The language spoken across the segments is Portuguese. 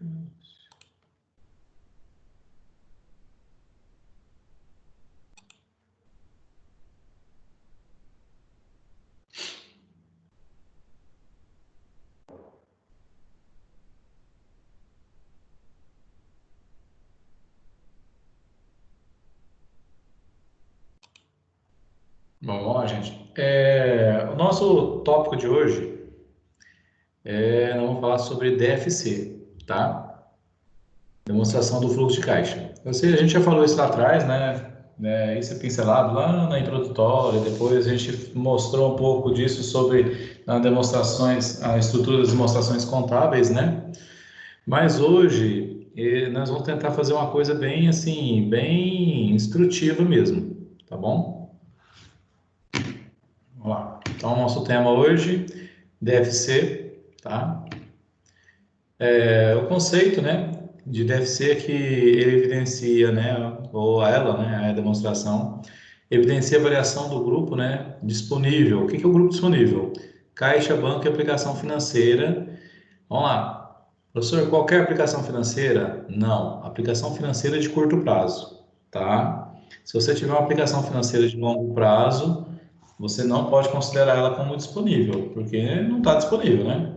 Bom, vamos lá, gente. O nosso tópico de hoje nós vamos falar sobre DFC, tá? Demonstração do fluxo de caixa. Eu sei, a gente já falou isso lá atrás, né? Isso é pincelado lá na introdutória, depois a gente mostrou um pouco disso sobre as demonstrações, a estrutura das demonstrações contábeis, né? Mas hoje nós vamos tentar fazer uma coisa bem assim, bem instrutiva mesmo, tá bom? Vamos lá. Então, o nosso tema hoje deve ser, tá? O conceito, né, de DFC é que ele evidencia, né, ou ela, né, a demonstração, evidencia a variação do grupo, né, disponível. O que é o grupo disponível? Caixa, banco e aplicação financeira. Vamos lá. Professor, qualquer aplicação financeira? Não. Aplicação financeira de curto prazo, tá? Se você tiver uma aplicação financeira de longo prazo, você não pode considerar ela como disponível, porque não está disponível, né?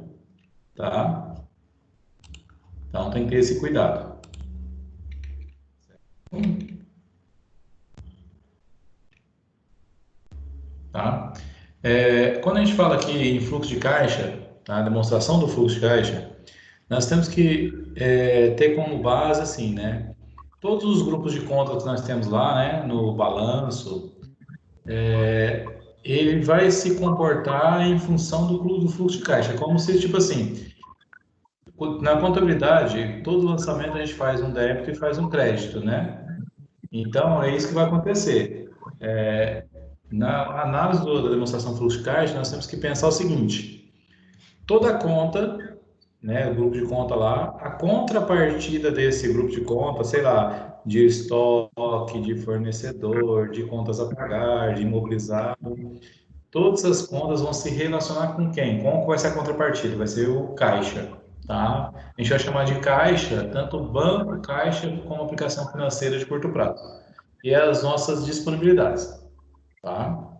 Tá? Então tem que ter esse cuidado. Tá? Quando a gente fala aqui em fluxo de caixa, tá? Demonstração do fluxo de caixa, nós temos que ter como base assim, né? Todos os grupos de conta que nós temos lá, né? No balanço, ele vai se comportar em função do fluxo de caixa, como se tipo assim, na contabilidade, todo lançamento a gente faz um débito e faz um crédito, né? Então é isso que vai acontecer. Na análise da demonstração fluxo de caixa, nós temos que pensar o seguinte: toda conta, né, o grupo de conta lá, a contrapartida desse grupo de conta, sei lá, de estoque, de fornecedor, de contas a pagar, de imobilizado, todas as contas vão se relacionar com quem? Com qual vai ser a contrapartida? Vai ser o caixa, tá? A gente vai chamar de caixa tanto o banco, caixa, como aplicação financeira de curto prazo. E as nossas disponibilidades, tá?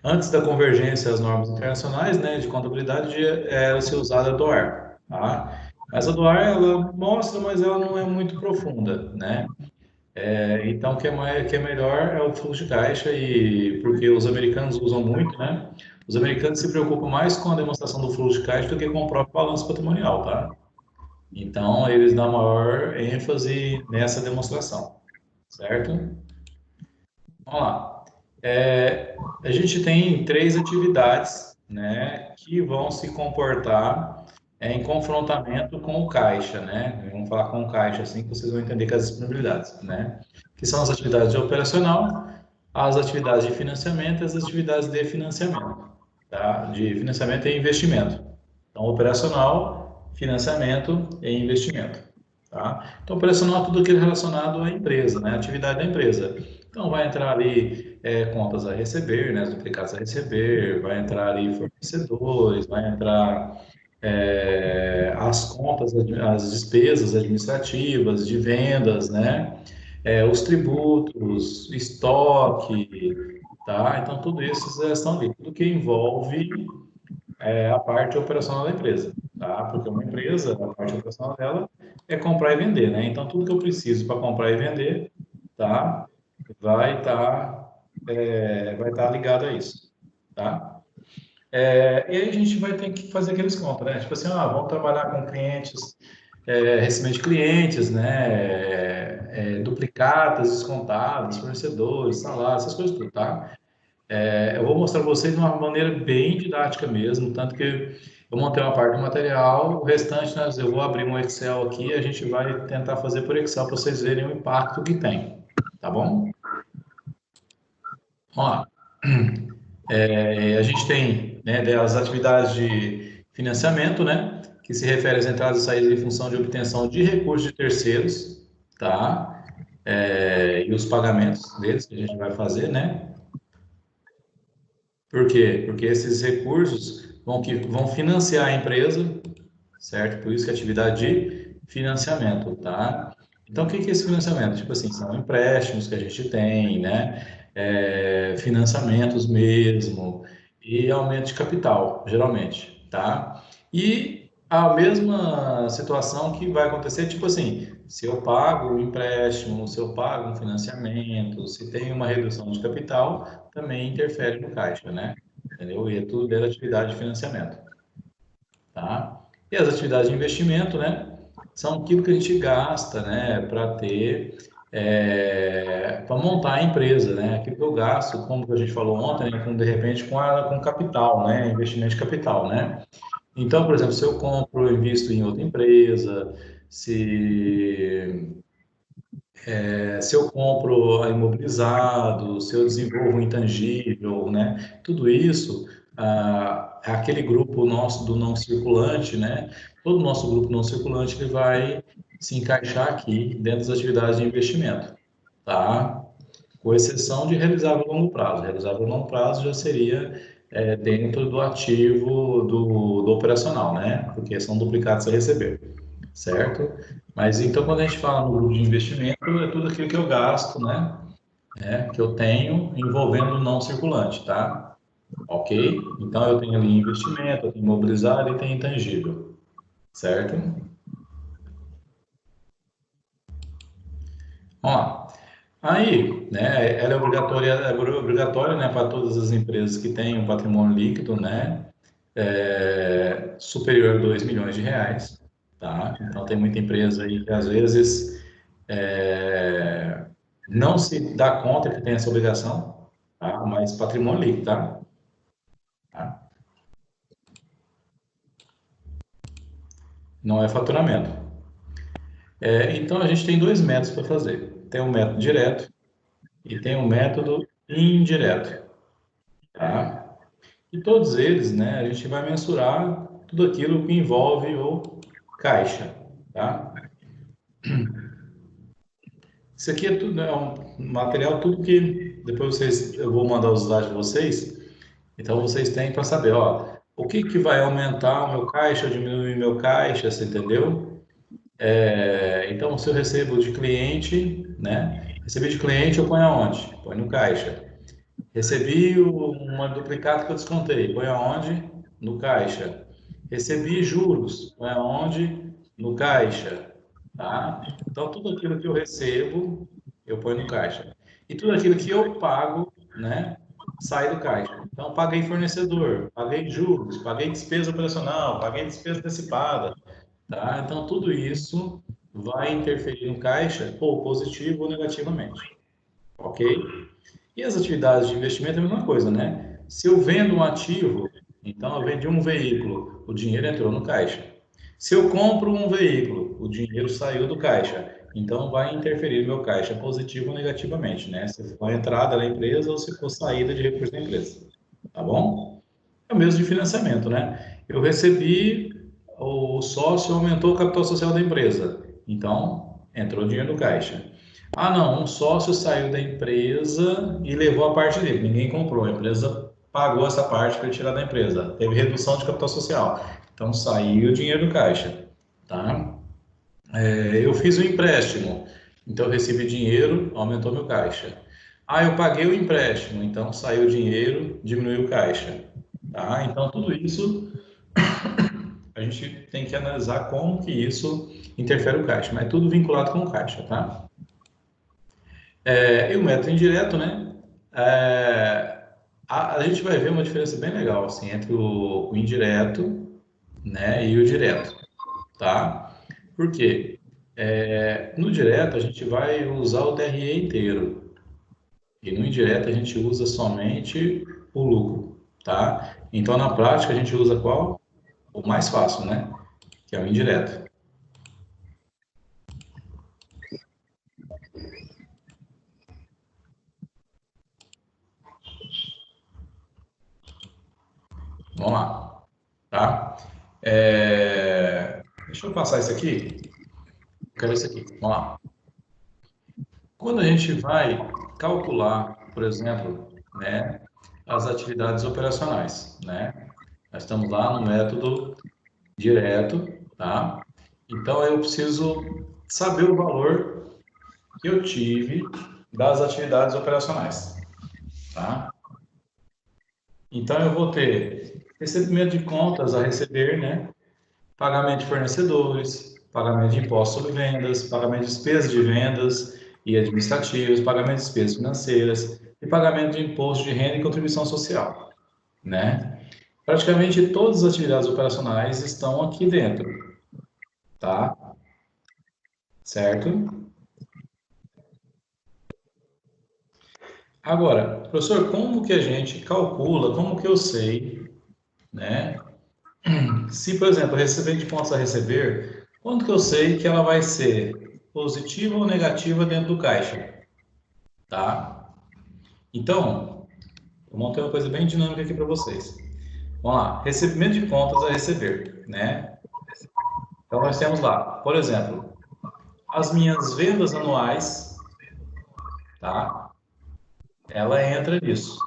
Antes da convergência às normas internacionais, né, de contabilidade, era ser usada a DOAR, tá? Essa DOAR, ela mostra, mas ela não é muito profunda, né? Então, o que é melhor é o fluxo de caixa, e porque os americanos usam muito, né? Os americanos se preocupam mais com a demonstração do fluxo de caixa do que com o próprio balanço patrimonial, tá? Então, eles dão maior ênfase nessa demonstração, certo? Vamos lá. A gente tem três atividades, né, que vão se comportar em confrontamento com o caixa, né? Vamos falar com o caixa, assim que vocês vão entender que as disponibilidades, né? Que são as atividades de operacional, as atividades de financiamento e as atividades de financiamento, tá? De financiamento e investimento. Então, operacional, financiamento e investimento, tá? Então, operacional é tudo aquilo relacionado à empresa, né? Atividade da empresa. Então, vai entrar ali contas a receber, né? Os duplicados a receber, vai entrar ali fornecedores, vai entrar as contas, as despesas administrativas de vendas, né? Os tributos, estoque, tá? Então, tudo isso estão ali, tudo que envolve a parte operacional da empresa, tá? Porque uma empresa, a parte operacional dela é comprar e vender, né? Então, tudo que eu preciso para comprar e vender, tá? Vai estar ligado a isso, tá? E aí a gente vai ter que fazer aqueles contos, né? Tipo assim, vamos trabalhar com clientes, recebimento de clientes, né? Duplicatas, descontadas, fornecedores, salários, essas coisas tudo, tá? Eu vou mostrar para vocês de uma maneira bem didática mesmo, tanto que eu montei uma parte do material, o restante eu vou abrir um Excel aqui e a gente vai tentar fazer por Excel para vocês verem o impacto que tem, tá bom? Vamos lá. A gente tem, né, as atividades de financiamento, né, que se refere às entradas e saídas em função de obtenção de recursos de terceiros, tá? E os pagamentos deles que a gente vai fazer, né? Por quê? Porque esses recursos vão financiar a empresa, certo? Por isso que é atividade de financiamento, tá? Então, o que que é esse financiamento? Tipo assim, são empréstimos que a gente tem, né? Financiamentos mesmo e aumento de capital, geralmente, tá? E a mesma situação que vai acontecer, tipo assim, se eu pago um empréstimo, se eu pago um financiamento, se tem uma redução de capital, também interfere no caixa, né? Entendeu? E é tudo dentro da atividade de financiamento, tá? E as atividades de investimento, né? São aquilo que a gente gasta, né? Para ter, para montar a empresa, né? Aquilo que eu gasto, como a gente falou ontem, né? Com, de repente com capital, né? Investimento de capital, né? Então, por exemplo, se eu compro, eu invisto em outra empresa, se se eu compro imobilizado, se eu desenvolvo um intangível, né? Tudo isso, aquele grupo nosso do não circulante, né? Todo o nosso grupo não circulante ele vai se encaixar aqui dentro das atividades de investimento, tá? Com exceção de realizável a longo prazo. Realizável a longo prazo já seria dentro do ativo do operacional, né? Porque são duplicados a receber, certo? Mas então, quando a gente fala no grupo de investimento, é tudo aquilo que eu gasto, né? Que eu tenho envolvendo o não circulante, tá? Ok? Então, eu tenho ali investimento, eu tenho imobilizado e tenho intangível, certo? Ó, aí, né, ela é obrigatória, né, para todas as empresas que têm um patrimônio líquido, né, superior a 2 milhões de reais, tá? Então, tem muita empresa aí que, às vezes, é, não se dá conta que tem essa obrigação, tá? Mas patrimônio líquido, tá? Tá? Não é faturamento. Então, a gente tem dois métodos para fazer. Tem o método direto e tem o método indireto, tá? E todos eles, né, a gente vai mensurar tudo aquilo que envolve o caixa, tá? Isso aqui é tudo, né, é um material, tudo que depois eu vou mandar os slides para vocês. Então vocês têm para saber, ó, o que que vai aumentar o meu caixa, ou diminuir o meu caixa, você entendeu? Então, se eu recebo de cliente, né? Recebi de cliente, eu ponho aonde? Põe no caixa. Recebi uma duplicata que eu descontei, põe aonde? No caixa. Recebi juros, põe aonde? No caixa, tá? Então, tudo aquilo que eu recebo, eu ponho no caixa. E tudo aquilo que eu pago, né, sai do caixa. Então, paguei fornecedor, paguei juros, paguei despesa operacional, paguei despesa antecipada, tá? Então, tudo isso vai interferir no caixa, ou positivo ou negativamente, ok? E as atividades de investimento é a mesma coisa, né? Se eu vendo um ativo, então eu vendi um veículo, o dinheiro entrou no caixa. Se eu compro um veículo, o dinheiro saiu do caixa. Então vai interferir no meu caixa positivo ou negativamente, né? Se for a entrada da empresa ou se for saída de recursos da empresa. Tá bom? É o mesmo de financiamento, né? Eu recebi, o sócio aumentou o capital social da empresa. Então, entrou dinheiro no caixa. Ah, não, um sócio saiu da empresa e levou a parte dele. Ninguém comprou, a empresa pagou essa parte para ele tirar da empresa. Teve redução de capital social. Então, saiu o dinheiro do caixa, tá? Eu fiz um empréstimo, então eu recebi dinheiro, aumentou meu caixa. Ah, eu paguei o empréstimo, então saiu o dinheiro, diminuiu o caixa. Tá? Então, tudo isso a gente tem que analisar como que isso interfere o caixa, mas é tudo vinculado com o caixa, tá? E o método indireto, né? É, a gente vai ver uma diferença bem legal assim, entre o indireto, né, e o direto, tá? Por quê? No direto, a gente vai usar o TRE inteiro, e no indireto, a gente usa somente o lucro, tá? Então, na prática, a gente usa qual? O mais fácil, né? Que é o indireto. Vamos lá, tá? Deixa eu passar isso aqui. Quero isso aqui. Vamos lá. Quando a gente vai calcular, por exemplo, né, as atividades operacionais, né? Nós estamos lá no método direto, tá? Então, eu preciso saber o valor que eu tive das atividades operacionais, tá? Então, eu vou ter recebimento de contas a receber, né? Pagamento de fornecedores, pagamento de impostos sobre vendas, pagamento de despesas de vendas e administrativos, pagamento de despesas financeiras e pagamento de imposto de renda e contribuição social, né? Praticamente todas as atividades operacionais estão aqui dentro, tá? Certo? Agora, professor, como que a gente calcula, como que eu sei, né? Se, por exemplo, receber de contas a receber, quando que eu sei que ela vai ser positiva ou negativa dentro do caixa, tá? Então, eu montei uma coisa bem dinâmica aqui para vocês. Vamos lá, recebimento de contas a receber, né? Então, nós temos lá, por exemplo, as minhas vendas anuais, tá? Ela entra nisso.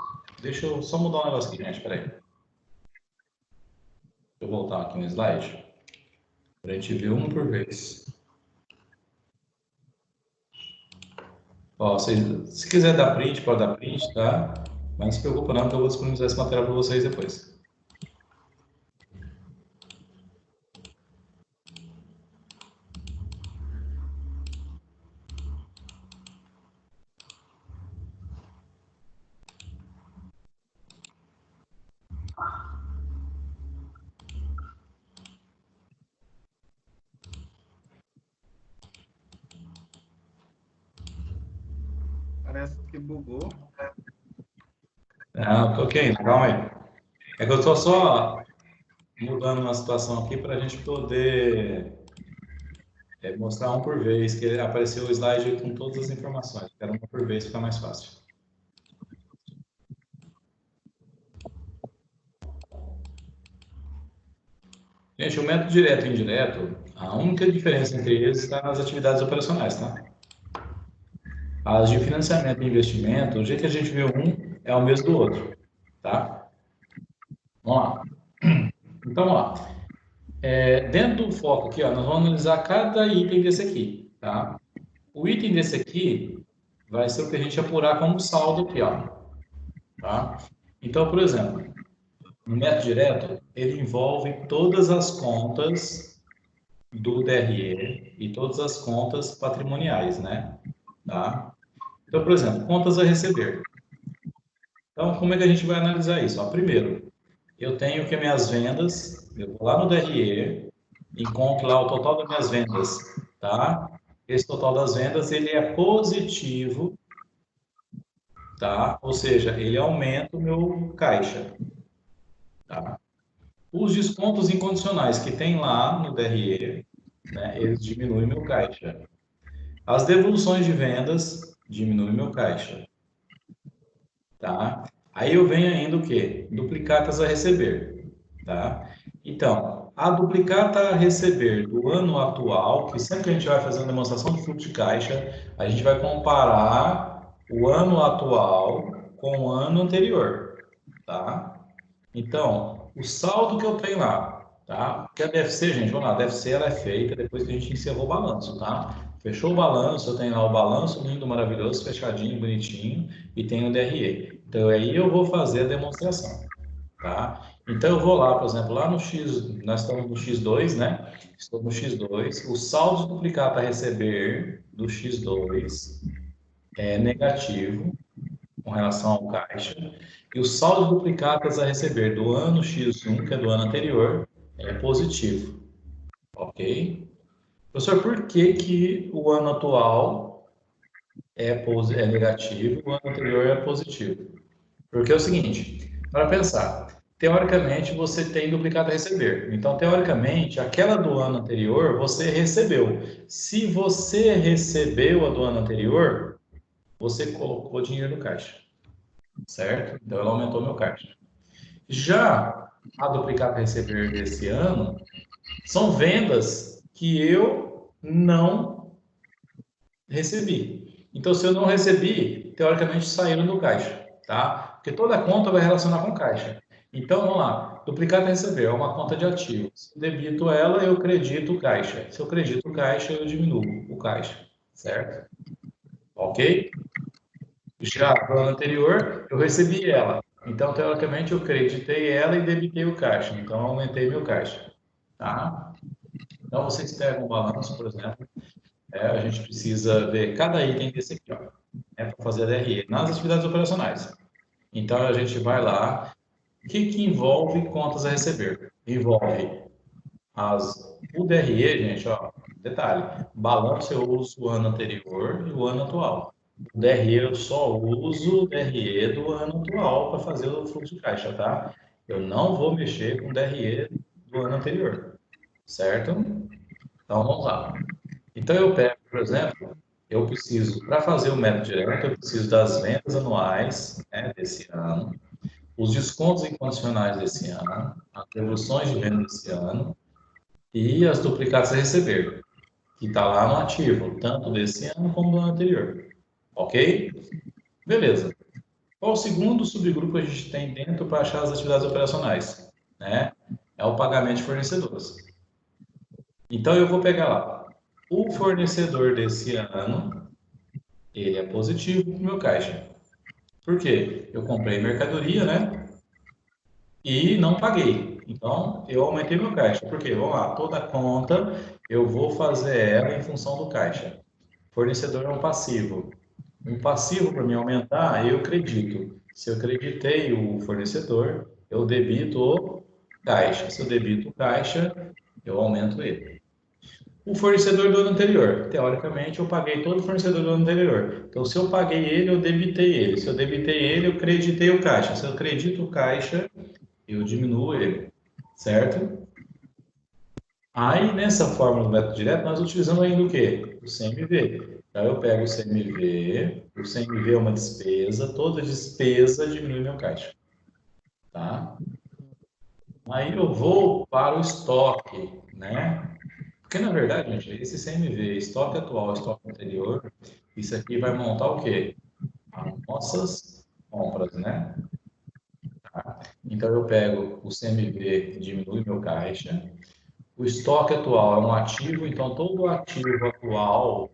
Deixa eu só mudar um negócio aqui, gente, peraí. Deixa eu voltar aqui no slide, para a gente ver um por vez. Ó, se quiser dar print, pode dar print, tá? Mas não se preocupa não, que eu vou disponibilizar esse material para vocês depois. Parece que bugou. Ah, ok, calma aí. É que eu estou só mudando uma situação aqui para a gente poder mostrar um por vez, que apareceu o slide com todas as informações. Quero uma por vez, fica mais fácil. Gente, o método direto e indireto, a única diferença entre eles está nas atividades operacionais, tá? As de financiamento e investimento, o jeito que a gente vê um é o mesmo do outro, tá? Vamos lá. Então, ó, dentro do foco aqui, ó, nós vamos analisar cada item desse aqui, tá? O item desse aqui vai ser o que a gente apurar como saldo aqui, ó, tá? Então, por exemplo, no método direto, ele envolve todas as contas do DRE e todas as contas patrimoniais, né? Tá? Então, por exemplo, contas a receber. Então, como é que a gente vai analisar isso? Ó, primeiro, eu tenho que minhas vendas, eu vou lá no DRE, encontro lá o total das minhas vendas, tá? Esse total das vendas, ele é positivo, tá? Ou seja, ele aumenta o meu caixa, tá? Os descontos incondicionais que tem lá no DRE, né, eles diminuem meu caixa. As devoluções de vendas diminuem meu caixa, tá? Aí eu venho ainda o quê? Duplicatas a receber, tá? Então, a duplicata a receber do ano atual, que sempre que a gente vai fazer uma demonstração de fluxo de caixa, a gente vai comparar o ano atual com o ano anterior, tá? Então, o saldo que eu tenho lá, tá? Porque a DFC, gente, vamos lá, a DFC ela é feita depois que a gente encerrou o balanço, tá? Fechou o balanço, eu tenho lá o balanço lindo, maravilhoso, fechadinho, bonitinho, e tenho o DRE. Então, aí eu vou fazer a demonstração, tá? Então, eu vou lá, por exemplo, lá no X, nós estamos no X2, né? Estou no X2, o saldo duplicado a receber do X2 é negativo, com relação ao caixa, e o saldo de duplicatas a receber do ano X1, que é do ano anterior, é positivo, ok? Professor, por que que o ano atual é negativo e o ano anterior é positivo? Porque é o seguinte, para pensar, teoricamente você tem duplicata a receber. Então, teoricamente, aquela do ano anterior você recebeu. Se você recebeu a do ano anterior, você colocou dinheiro no caixa, certo? Então, ela aumentou meu caixa. Já a duplicata a receber desse ano são vendas que eu não recebi. Então, se eu não recebi, teoricamente saíram do caixa, tá? Porque toda conta vai relacionar com caixa. Então, vamos lá. Duplicata receber é uma conta de ativo. Se eu debito ela, eu credito o caixa. Se eu credito o caixa, eu diminuo o caixa, certo? Ok? Já no ano anterior, eu recebi ela. Então, teoricamente, eu creditei ela e debitei o caixa. Então, eu aumentei meu caixa. Tá? Então, vocês pegam o balanço, por exemplo. A gente precisa ver cada item desse aqui, ó, para fazer a DRE nas atividades operacionais. Então, a gente vai lá. O que envolve contas a receber? Envolve o DRE, gente, ó, detalhe, balanço eu uso o ano anterior e o ano atual. O DRE eu só uso o DRE do ano atual para fazer o fluxo de caixa, tá? Eu não vou mexer com o DRE do ano anterior, certo? Então vamos lá. Então eu pego, por exemplo, eu preciso, para fazer o método direto, eu preciso das vendas anuais, né, desse ano, os descontos incondicionais desse ano, as devoluções de venda desse ano, e as duplicadas a receber, que está lá no ativo, tanto desse ano como do ano anterior. Ok? Beleza. Qual o segundo subgrupo a gente tem dentro para achar as atividades operacionais? Né? É o pagamento de fornecedores. Então, eu vou pegar lá. O fornecedor desse ano, ele é positivo para o meu caixa. Por quê? Eu comprei mercadoria, né? E não paguei. Então, eu aumentei meu caixa. Por quê? Vamos lá, toda conta eu vou fazer ela em função do caixa. Fornecedor é um passivo. Um passivo para mim aumentar, eu acredito. Se eu acreditei o fornecedor, eu debito o caixa. Se eu debito o caixa, eu aumento ele. O fornecedor do ano anterior, teoricamente, eu paguei todo o fornecedor do ano anterior. Então, se eu paguei ele, eu debitei ele. Se eu debitei ele, eu creditei o caixa. Se eu acredito o caixa, eu diminuo ele, certo? Aí, nessa fórmula do método direto, nós utilizamos ainda o quê? O CMV. Então, eu pego o CMV é uma despesa, toda despesa diminui meu caixa, tá? Aí eu vou para o estoque, né? Porque, na verdade, gente, esse CMV, estoque atual, estoque anterior, isso aqui vai montar o quê? As nossas compras, né? Então, eu pego o CMV, diminui meu caixa. O estoque atual é um ativo, então todo ativo atual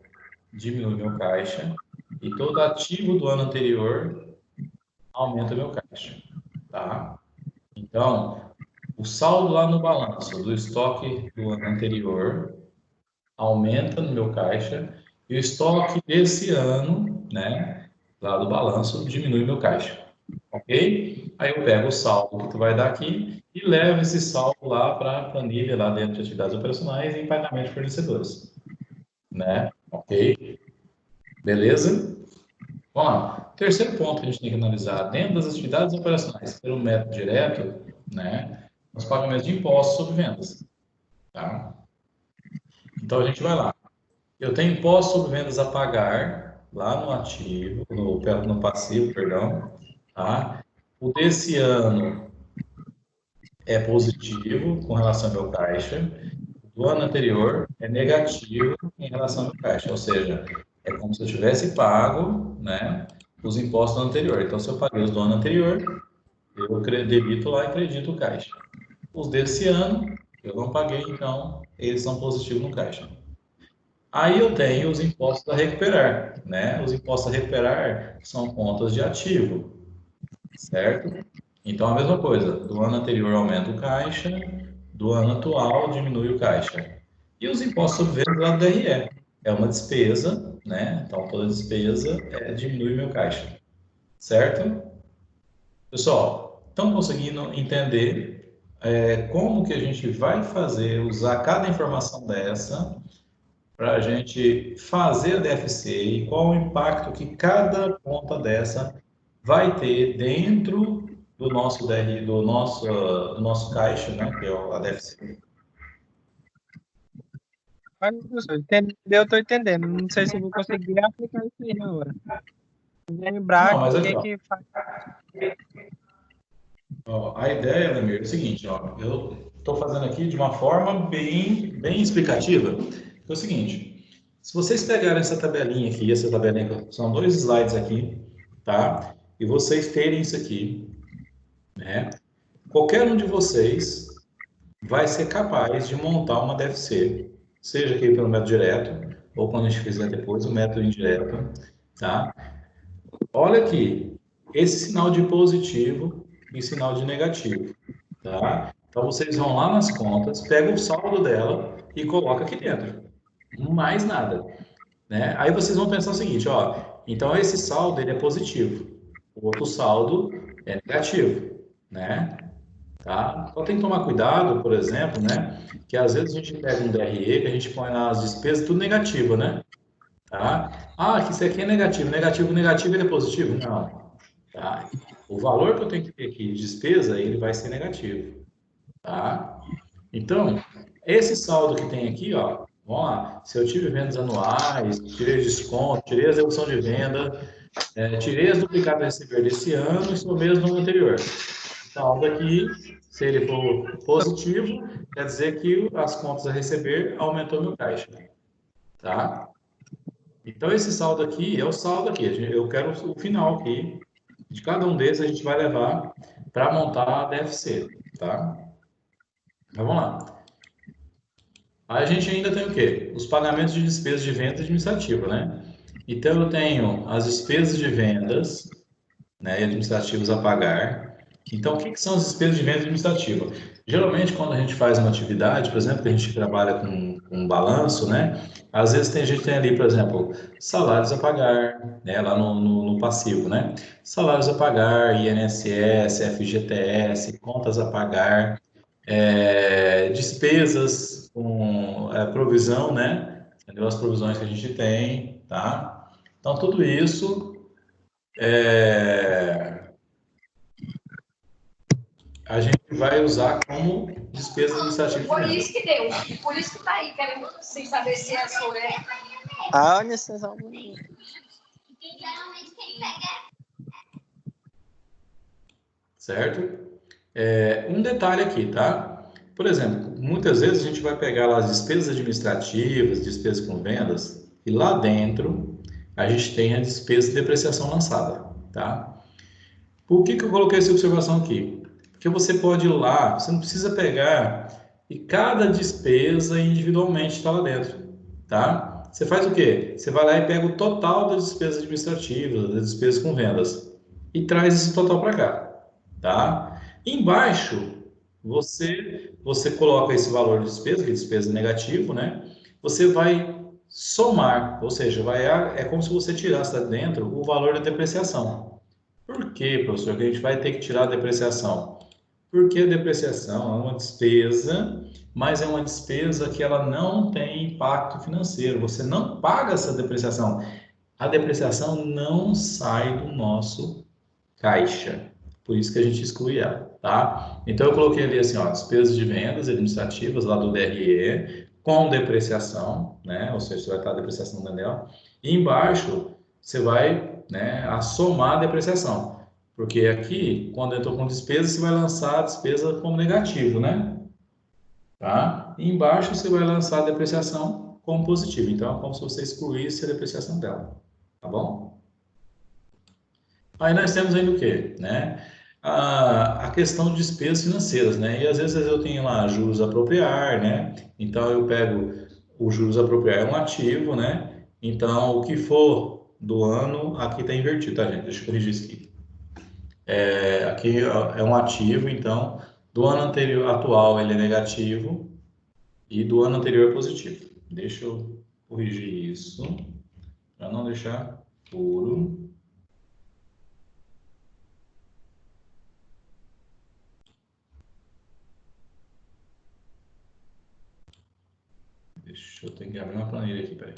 diminui meu caixa e todo ativo do ano anterior aumenta meu caixa, tá? Então, o saldo lá no balanço do estoque do ano anterior aumenta no meu caixa e o estoque desse ano, né, lá do balanço diminui meu caixa, ok? Aí eu pego o saldo que vai dar aqui e levo esse saldo lá para a planilha lá dentro de atividades operacionais e em pagamento de fornecedores, né? Ok? Beleza? Vamos lá. Terceiro ponto que a gente tem que analisar, dentro das atividades operacionais, pelo método direto, né, os pagamentos de impostos sobre vendas, tá? Então a gente vai lá. Eu tenho impostos sobre vendas a pagar lá no ativo, no passivo, perdão, tá? O desse ano é positivo com relação ao meu caixa, do ano anterior é negativo em relação ao meu caixa, ou seja, é como se eu tivesse pago, né, os impostos do ano anterior. Então, se eu paguei os do ano anterior, eu debito lá e acredito o caixa. Os desse ano, eu não paguei, então eles são positivos no caixa. Aí eu tenho os impostos a recuperar, né? Os impostos a recuperar são contas de ativo, certo? Então, a mesma coisa, do ano anterior aumenta o caixa, do ano atual diminui o caixa. E os impostos sobre vendas lá do DRE. É uma despesa, né? Então, toda despesa diminui meu caixa, certo? Pessoal, estão conseguindo entender como que a gente vai fazer, usar cada informação dessa para a gente fazer a DFC e qual o impacto que cada conta dessa vai ter dentro do nosso DRI, do nosso caixa, né, que é a DFC. Olha, professor, entendeu? Eu tô entendendo. Não sei se eu vou conseguir aplicar isso aí na hora. Lembrar Não, o mas aqui, que ó, que faz. a ideia, Lemir, é o seguinte, ó, eu estou fazendo aqui de uma forma bem explicativa, que é o seguinte, se vocês pegarem essa tabelinha aqui, essa tabelinha, são dois slides aqui, tá? E vocês terem isso aqui, né? qualquer um de vocês vai ser capaz de montar uma DFC, seja aqui pelo método direto, ou quando a gente fizer depois o método indireto, tá? Olha aqui, esse sinal de positivo e sinal de negativo, tá? Então vocês vão lá nas contas, pegam o saldo dela e coloca aqui dentro. Mais nada, né? Aí vocês vão pensar o seguinte, ó, então esse saldo ele é positivo, o outro saldo é negativo, né? Tá? Então tem que tomar cuidado, por exemplo, né? Que às vezes a gente pega um DRE que a gente põe lá as despesas tudo negativo, né? Tá? Ah, que isso aqui é negativo, negativo, negativo, ele é positivo? Não, tá? O valor que eu tenho que ter aqui de despesa, ele vai ser negativo, tá? Então, esse saldo que tem aqui, ó, vamos lá, se eu tive vendas anuais, tirei desconto, tirei a execução de venda, tirei as duplicadas a receber desse ano e sou mesmo no anterior. Então, daqui, se ele for positivo, quer dizer que as contas a receber aumentou meu caixa, tá? Então, esse saldo aqui é o saldo aqui. Eu quero o final aqui. De cada um desses, a gente vai levar para montar a DFC, tá? Então, vamos lá. Aí a gente ainda tem o quê? Os pagamentos de despesas de venda administrativa, né? Então, eu tenho as despesas de vendas, né, e administrativos a pagar. Então, o que que são as despesas de venda administrativa? Geralmente, quando a gente faz uma atividade, por exemplo, que a gente trabalha com um balanço, né? Às vezes a gente tem ali, por exemplo, salários a pagar, né, lá no passivo, né? Salários a pagar, INSS, FGTS, contas a pagar, despesas com provisão, né? Entendeu? As provisões que a gente tem, tá? Então, tudo isso é, a gente vai usar como despesa administrativa de Foi venda. isso que deu. Por isso que tá aí, querendo sem saber se é sua, né? Ah, olha só. Certo? Um detalhe aqui, tá? Por exemplo, muitas vezes a gente vai pegar lá as despesas administrativas, despesas com vendas, e lá dentro a gente tem a despesa de depreciação lançada, tá? Por que que eu coloquei essa observação aqui? Porque você pode ir lá, você não precisa pegar e cada despesa individualmente está lá dentro, tá? Você faz o quê? Você vai lá e pega o total das despesas administrativas, das despesas com vendas e traz esse total para cá, tá? Embaixo você coloca esse valor de despesa, que é despesa negativo, né? Você vai somar, ou seja, é como se você tirasse da dentro o valor da depreciação. Por que, professor, que a gente vai ter que tirar a depreciação? Porque a depreciação é uma despesa, mas é uma despesa que ela não tem impacto financeiro. Você não paga essa depreciação. A depreciação não sai do nosso caixa. Por isso que a gente exclui ela, tá? Então eu coloquei ali assim, ó, despesas de vendas administrativas lá do DRE com depreciação, né? Ou seja, você vai estar a depreciação dela. E embaixo você vai, né, a somar a depreciação. Porque aqui, quando eu estou com despesa, você vai lançar a despesa como negativo, né? Tá? E embaixo você vai lançar a depreciação como positivo. Então é como se você excluísse a depreciação dela, tá bom? Aí nós temos ainda o quê, né? A questão de despesas financeiras, né? E às vezes eu tenho lá juros a apropriar, né? Então eu pego o juros a apropriar é um ativo, né? Então o que for do ano, aqui está invertido, tá, gente? Deixa eu corrigir isso aqui. Aqui ó, é um ativo, então do ano anterior atual ele é negativo e do ano anterior é positivo. Deixa eu corrigir isso para não deixar puro. Deixa eu ter que abrir uma planilha aqui, peraí.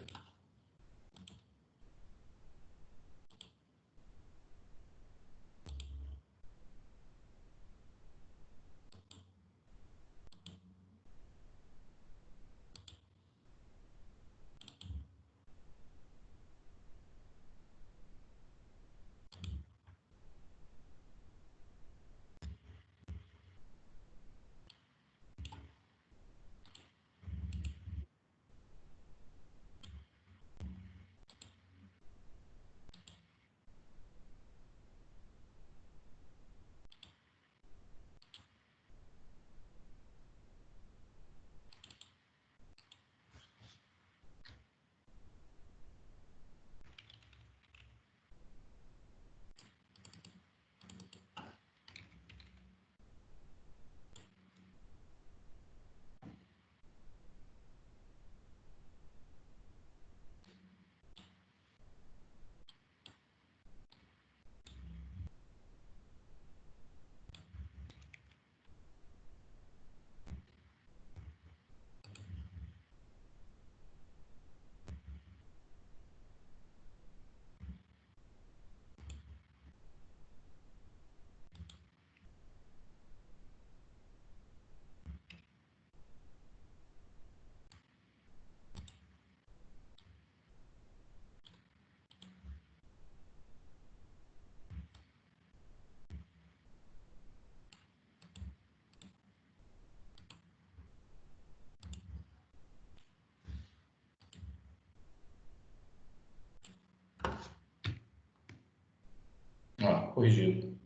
corrigido.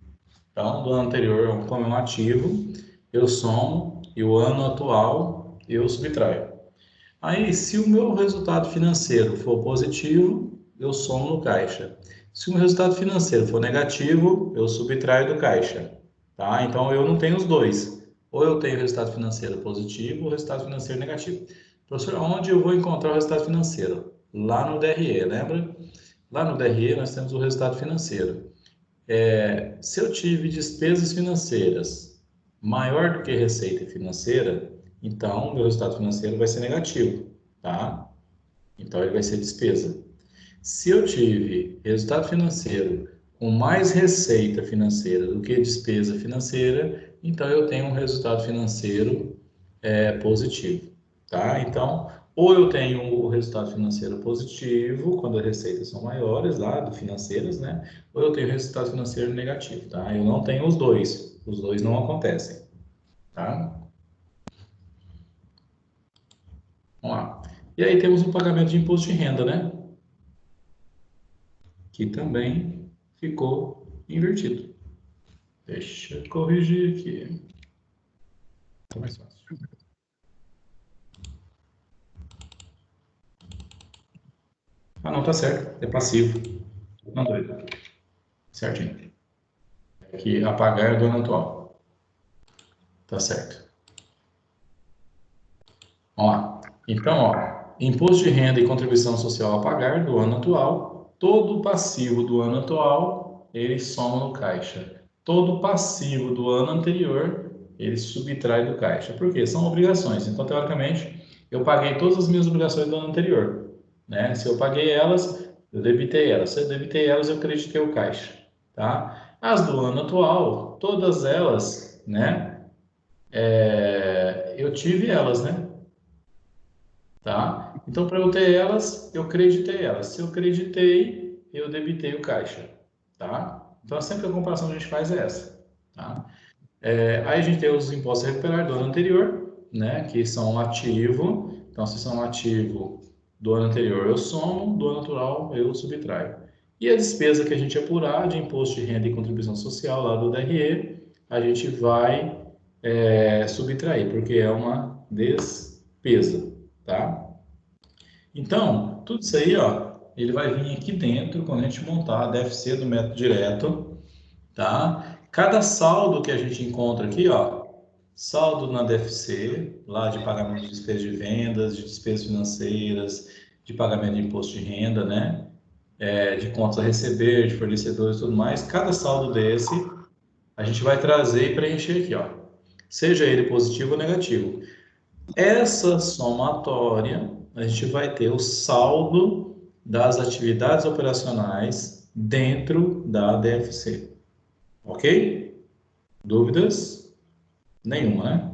Então, do ano anterior, como é um ativo, eu somo e o ano atual eu subtraio. Aí, se o meu resultado financeiro for positivo, eu somo no caixa. Se o meu resultado financeiro for negativo, eu subtraio do caixa, tá? Então, eu não tenho os dois. Ou eu tenho resultado financeiro positivo ou resultado financeiro negativo. Professor, onde eu vou encontrar o resultado financeiro? Lá no DRE, lembra? Lá no DRE nós temos o resultado financeiro. Se eu tive despesas financeiras maior do que receita financeira, então o meu resultado financeiro vai ser negativo, tá? Então ele vai ser despesa. Se eu tive resultado financeiro com mais receita financeira do que despesa financeira, então eu tenho um resultado financeiro positivo, tá? Então, ou eu tenho o resultado financeiro positivo, quando as receitas são maiores, lá, do financeiras, né? Ou eu tenho resultado financeiro negativo, tá? Eu não tenho os dois não acontecem, tá? Vamos lá. E aí temos o pagamento de imposto de renda, né? Que também ficou invertido. Deixa eu corrigir aqui. Tá mais fácil. Ah, não, tá certo. É passivo. Não, doido. Certinho. Aqui, apagar do ano atual. Tá certo. Vamos lá. Então, ó, imposto de renda e contribuição social a pagar do ano atual, todo passivo do ano atual, ele soma no caixa. Todo passivo do ano anterior, ele subtrai do caixa. Por quê? São obrigações. Então, teoricamente, eu paguei todas as minhas obrigações do ano anterior, né? Se eu paguei elas, eu debitei elas. Se eu debitei elas, eu creditei o caixa, tá? As do ano atual, todas elas, né? Eu tive elas, né? Tá? Então, para eu ter elas, eu creditei elas. Se eu creditei, eu debitei o caixa, tá? Então, sempre a comparação que a gente faz é essa, tá? Aí a gente tem os impostos a recuperar do ano anterior, né? Que são ativo. Então, se são ativo do ano anterior, eu somo, do ano natural, eu subtraio. E a despesa que a gente apurar de imposto de renda e contribuição social lá do DRE, a gente vai subtrair, porque é uma despesa, tá? Então, tudo isso aí, ó, ele vai vir aqui dentro quando a gente montar a DFC do método direto, tá? Cada saldo que a gente encontra aqui, ó, saldo na DFC, lá de pagamento de despesas de vendas, de despesas financeiras, de pagamento de imposto de renda, né? De contas a receber, de fornecedores e tudo mais, cada saldo desse a gente vai trazer e preencher aqui, ó. Seja ele positivo ou negativo. Essa somatória, a gente vai ter o saldo das atividades operacionais dentro da DFC. Ok? Dúvidas? Nenhuma, né?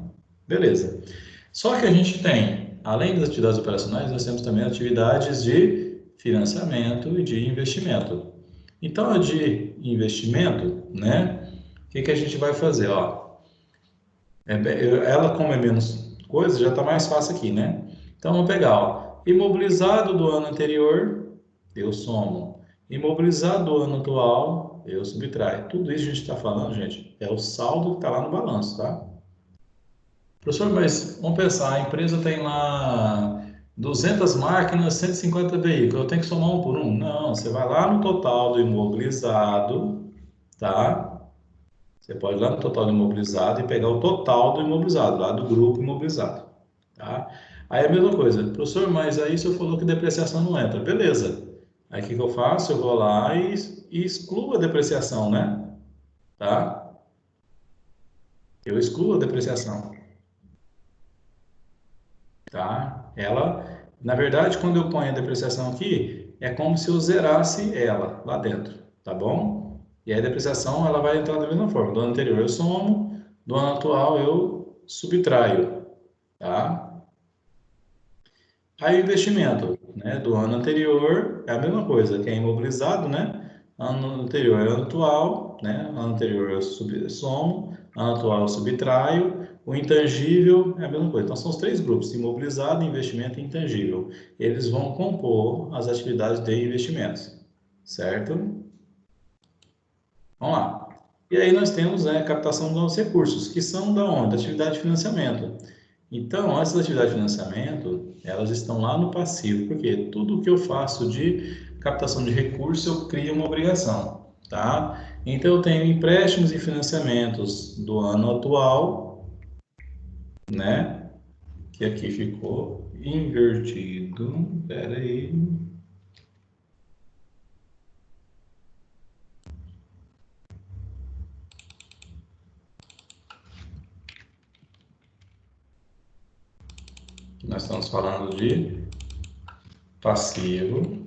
Beleza. Só que a gente tem, além das atividades operacionais, nós temos também atividades de financiamento e de investimento. Então, a de investimento, né? O que que a gente vai fazer? Ó, ela, como é menos coisa, já está mais fácil aqui, né? Então, vamos pegar, ó, imobilizado do ano anterior, eu somo. Imobilizado do ano atual, eu subtraio. Tudo isso que a gente está falando, gente, é o saldo que está lá no balanço, tá? Professor, mas vamos pensar, a empresa tem lá 200 máquinas, 150 veículos, eu tenho que somar um por um? Não, você vai lá no total do imobilizado, tá? Você pode ir lá no total do imobilizado e pegar o total do imobilizado, lá do grupo imobilizado, tá? Aí é a mesma coisa, professor, mas aí o senhor falou que depreciação não entra. Beleza. Aí o que que eu faço? Eu vou lá e excluo a depreciação, né? Tá? Eu excluo a depreciação, tá? Ela, na verdade, quando eu ponho a depreciação aqui, é como se eu zerasse ela lá dentro, tá bom? E aí a depreciação, ela vai entrar da mesma forma. Do ano anterior eu somo, do ano atual eu subtraio, tá? Aí o investimento, né, do ano anterior é a mesma coisa, que é imobilizado, né? Ano anterior é ano atual, né? Ano anterior eu somo, ano atual eu subtraio. O intangível é a mesma coisa. Então são os três grupos: imobilizado, investimento e intangível. Eles vão compor as atividades de investimentos, certo? Vamos lá. E aí nós temos, né, a captação de novos recursos, que são da onde? Da atividade de financiamento. Então, essas atividades de financiamento, elas estão lá no passivo, porque tudo que eu faço de captação de recursos, eu crio uma obrigação, tá? Então, eu tenho empréstimos e financiamentos do ano atual, né? Que aqui ficou invertido. Espera aí. Nós estamos falando de passivo.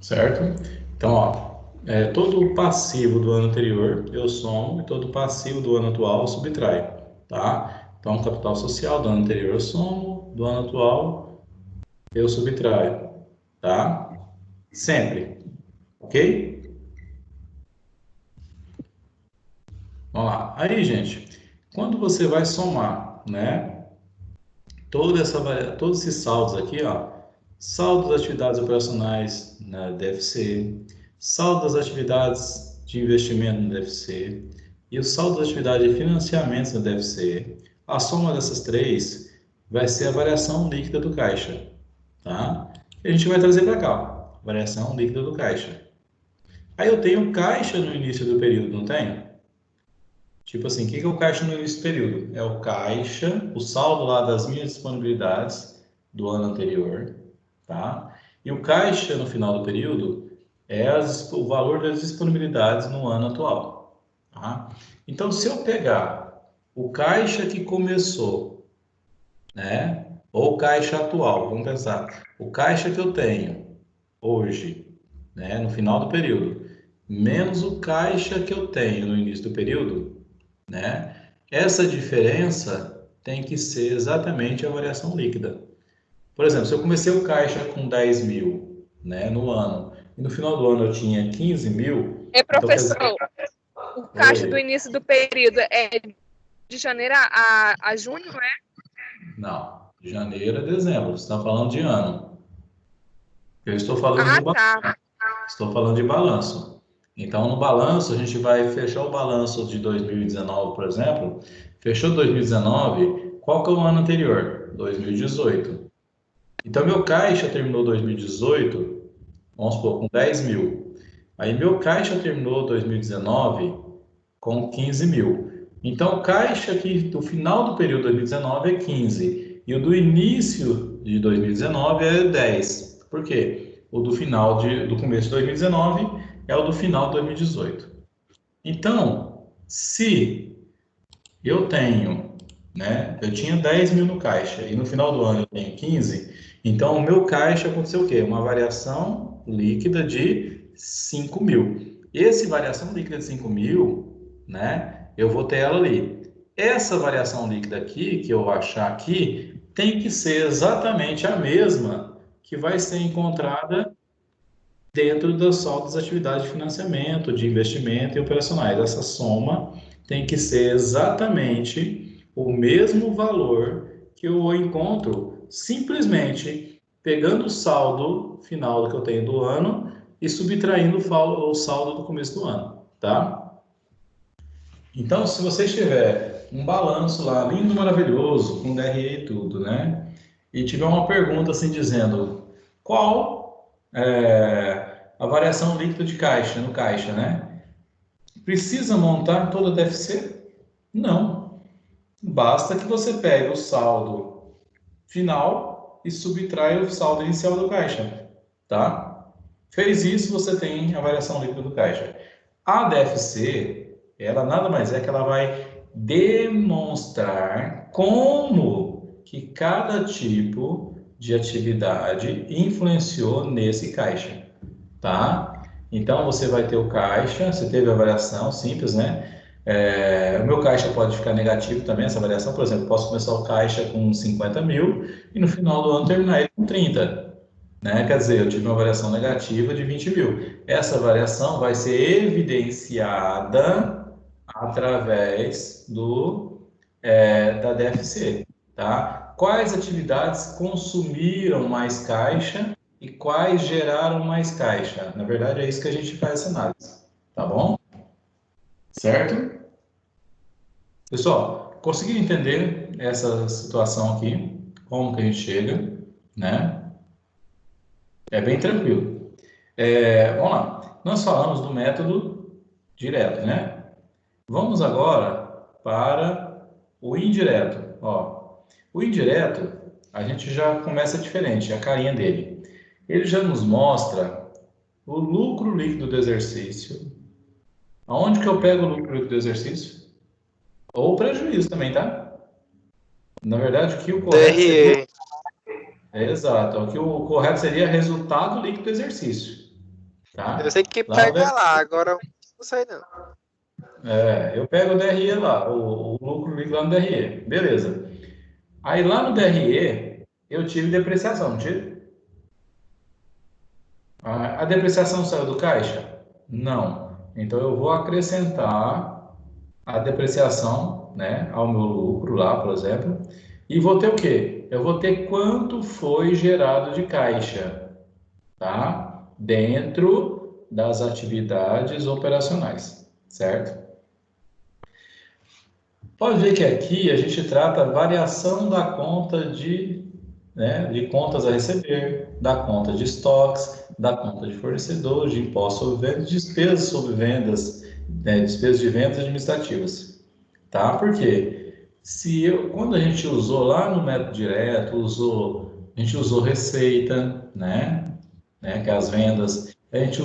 Certo? Então, ó, todo o passivo do ano anterior eu somo e todo o passivo do ano atual eu subtraio, tá? Então, capital social do ano anterior eu somo, do ano atual eu subtraio, tá? Sempre, ok? Vamos lá. Aí, gente, quando você vai somar, né, todos esses saldos aqui, ó, saldo das atividades operacionais na DFC, saldo das atividades de investimento na DFC e o saldo das atividades de financiamentos na DFC, a soma dessas três vai ser a variação líquida do caixa, tá? E a gente vai trazer para cá, ó, variação líquida do caixa. Aí eu tenho caixa no início do período, não tenho? Tipo assim, o que é o caixa no início do período? É o caixa, o saldo lá das minhas disponibilidades do ano anterior, tá? E o caixa no final do período é o valor das disponibilidades no ano atual, tá? Então, se eu pegar o caixa que começou, né? Ou o caixa atual, vamos pensar, o caixa que eu tenho hoje, né? No final do período, menos o caixa que eu tenho no início do período, né? Essa diferença tem que ser exatamente a variação líquida. Por exemplo, se eu comecei o caixa com 10 mil, né, no ano, e no final do ano eu tinha 15 mil, então quer dizer... Professor, o caixa do Oi, início do período é de janeiro a junho, é? não, de janeiro a dezembro, você está falando de ano. Eu estou falando Ah, do tá. Estou falando de balanço. Então, no balanço, a gente vai fechar o balanço de 2019, por exemplo. Fechou 2019, qual que é o ano anterior? 2018. Então, meu caixa terminou 2018, vamos supor, com 10 mil. Aí, meu caixa terminou 2019 com 15 mil. Então, o caixa aqui do final do período 2019 é 15 e o do início de 2019 é 10. Por quê? O do do começo de 2019 é o do final de 2018. Então, se eu tenho, né, eu tinha 10 mil no caixa e no final do ano eu tenho 15, então o meu caixa aconteceu o quê? Uma variação líquida de 5 mil. Esse variação líquida de 5 mil, né, eu vou ter ela ali. Essa variação líquida aqui, que eu achar aqui, tem que ser exatamente a mesma que vai ser encontrada dentro das saldo das atividades de financiamento, de investimento e operacionais. Essa soma tem que ser exatamente o mesmo valor que eu encontro simplesmente pegando o saldo final que eu tenho do ano e subtraindo o saldo do começo do ano, tá? Então, se você tiver um balanço lá lindo, maravilhoso, com DRE e tudo, né? e tiver uma pergunta assim dizendo qual a variação líquida de caixa no caixa, né? Precisa montar toda a DFC? Não. Basta que você pegue o saldo final e subtrai o saldo inicial do caixa, tá? Fez isso, você tem a variação líquida do caixa. A DFC, ela nada mais é que ela vai demonstrar como que cada tipo de atividade influenciou nesse caixa, tá? Então, você vai ter o caixa, você teve a variação simples, né? O meu caixa pode ficar negativo também, essa variação. Por exemplo, posso começar o caixa com 50 mil e no final do ano terminar ele com 30, né? Quer dizer, eu tive uma variação negativa de 20 mil. Essa variação vai ser evidenciada através da DFC, tá? Quais atividades consumiram mais caixa e quais geraram mais caixa? Na verdade, é isso que a gente faz essa análise, tá bom? Certo? Pessoal, conseguiram entender essa situação aqui? Como que a gente chega, né? É bem tranquilo. Vamos lá. Nós falamos do método direto, né? Vamos agora para o indireto. Ó, o indireto, a gente já começa diferente, a carinha dele. Ele já nos mostra o lucro líquido do exercício. Aonde que eu pego o lucro líquido do exercício? Ou o prejuízo também, tá? Na verdade, o que o correto seria... Exato. O que o correto seria resultado líquido do exercício. Tá? Eu sei que Lá no pega lá, agora não sei não. eu pego o DRE lá, o lucro líquido lá no DRE. Beleza. Aí lá no DRE, eu tive depreciação, não tive? A depreciação saiu do caixa? Não. Então eu vou acrescentar a depreciação, né, ao meu lucro lá, por exemplo, e vou ter o quê? Eu vou ter quanto foi gerado de caixa, tá? Dentro das atividades operacionais, certo? Pode ver que aqui a gente trata a variação da conta de contas a receber, da conta de estoques, da conta de fornecedores, de impostos sobre vendas, despesas sobre vendas, despesas de vendas administrativas, tá? Por quê? Quando a gente usou lá no método direto, a gente usou receita, né, que é as vendas, a gente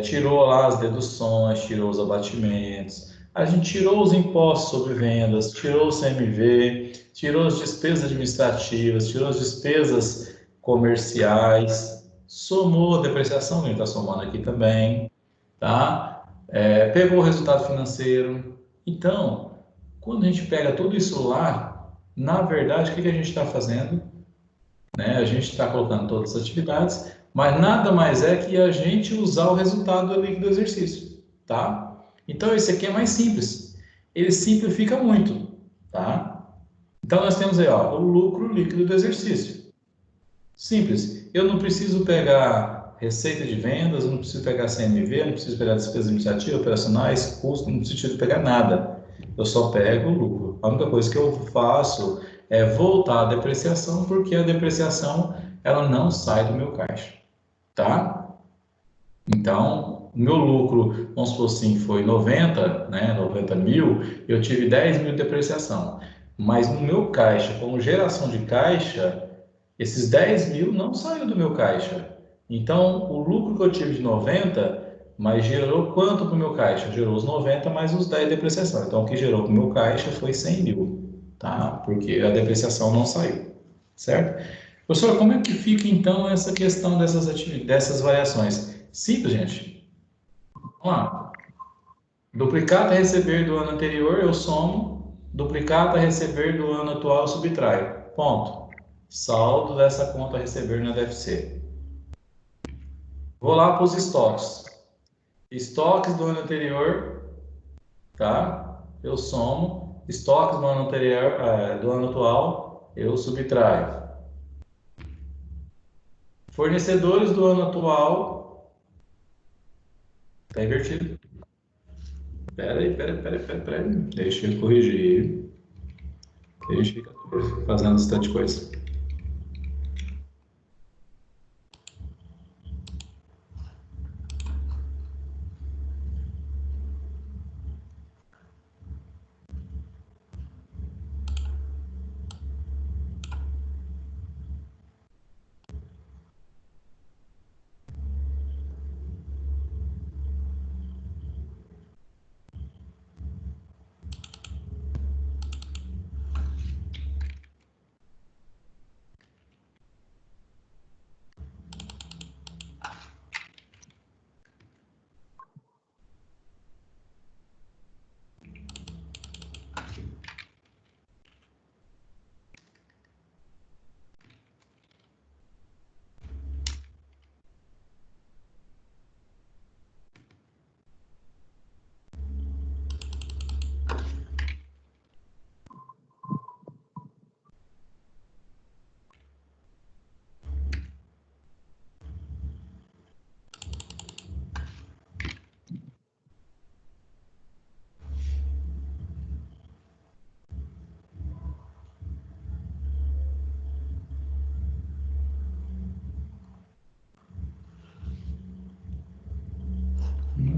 tirou lá as deduções, tirou os abatimentos, a gente tirou os impostos sobre vendas, tirou o CMV, tirou as despesas administrativas, tirou as despesas comerciais, somou a depreciação, que a gente está somando aqui também, tá? Pegou o resultado financeiro. Então, quando a gente pega tudo isso lá, na verdade, o que a gente está fazendo? Né? A gente está colocando todas as atividades, mas nada mais é que a gente usar o resultado do líquido do exercício, tá? Então, esse aqui é mais simples. Ele simplifica muito, tá? Então, nós temos aí, ó, o lucro líquido do exercício. Simples. Eu não preciso pegar receita de vendas, eu não preciso pegar CMV, eu não preciso pegar despesas administrativas, operacionais, custos, não preciso pegar nada. Eu só pego o lucro. A única coisa que eu faço é voltar à depreciação, porque a depreciação ela não sai do meu caixa, tá? Então, o meu lucro, vamos supor assim, foi 90, né, 90 mil, eu tive 10 mil de depreciação. Mas no meu caixa, como geração de caixa, esses 10 mil não saiu do meu caixa. Então, o lucro que eu tive de 90, mas gerou quanto para o meu caixa? Gerou os 90 mais os 10 de depreciação. Então, o que gerou para o meu caixa foi 100 mil, tá? Porque a depreciação não saiu, certo? Professor, como é que fica então essa questão dessas variações? Simples, gente. Vamos lá. Duplicata a receber do ano anterior, eu somo. Duplicata a receber do ano atual, eu subtraio. Ponto. Saldo dessa conta a receber na DFC. Vou lá para os estoques. Estoques do ano anterior, tá? Eu somo. Estoques do ano anterior, do ano atual, eu subtraio. Fornecedores do ano atual. Está invertido. Espera aí. Deixa eu corrigir. A gente fica fazendo bastante coisa.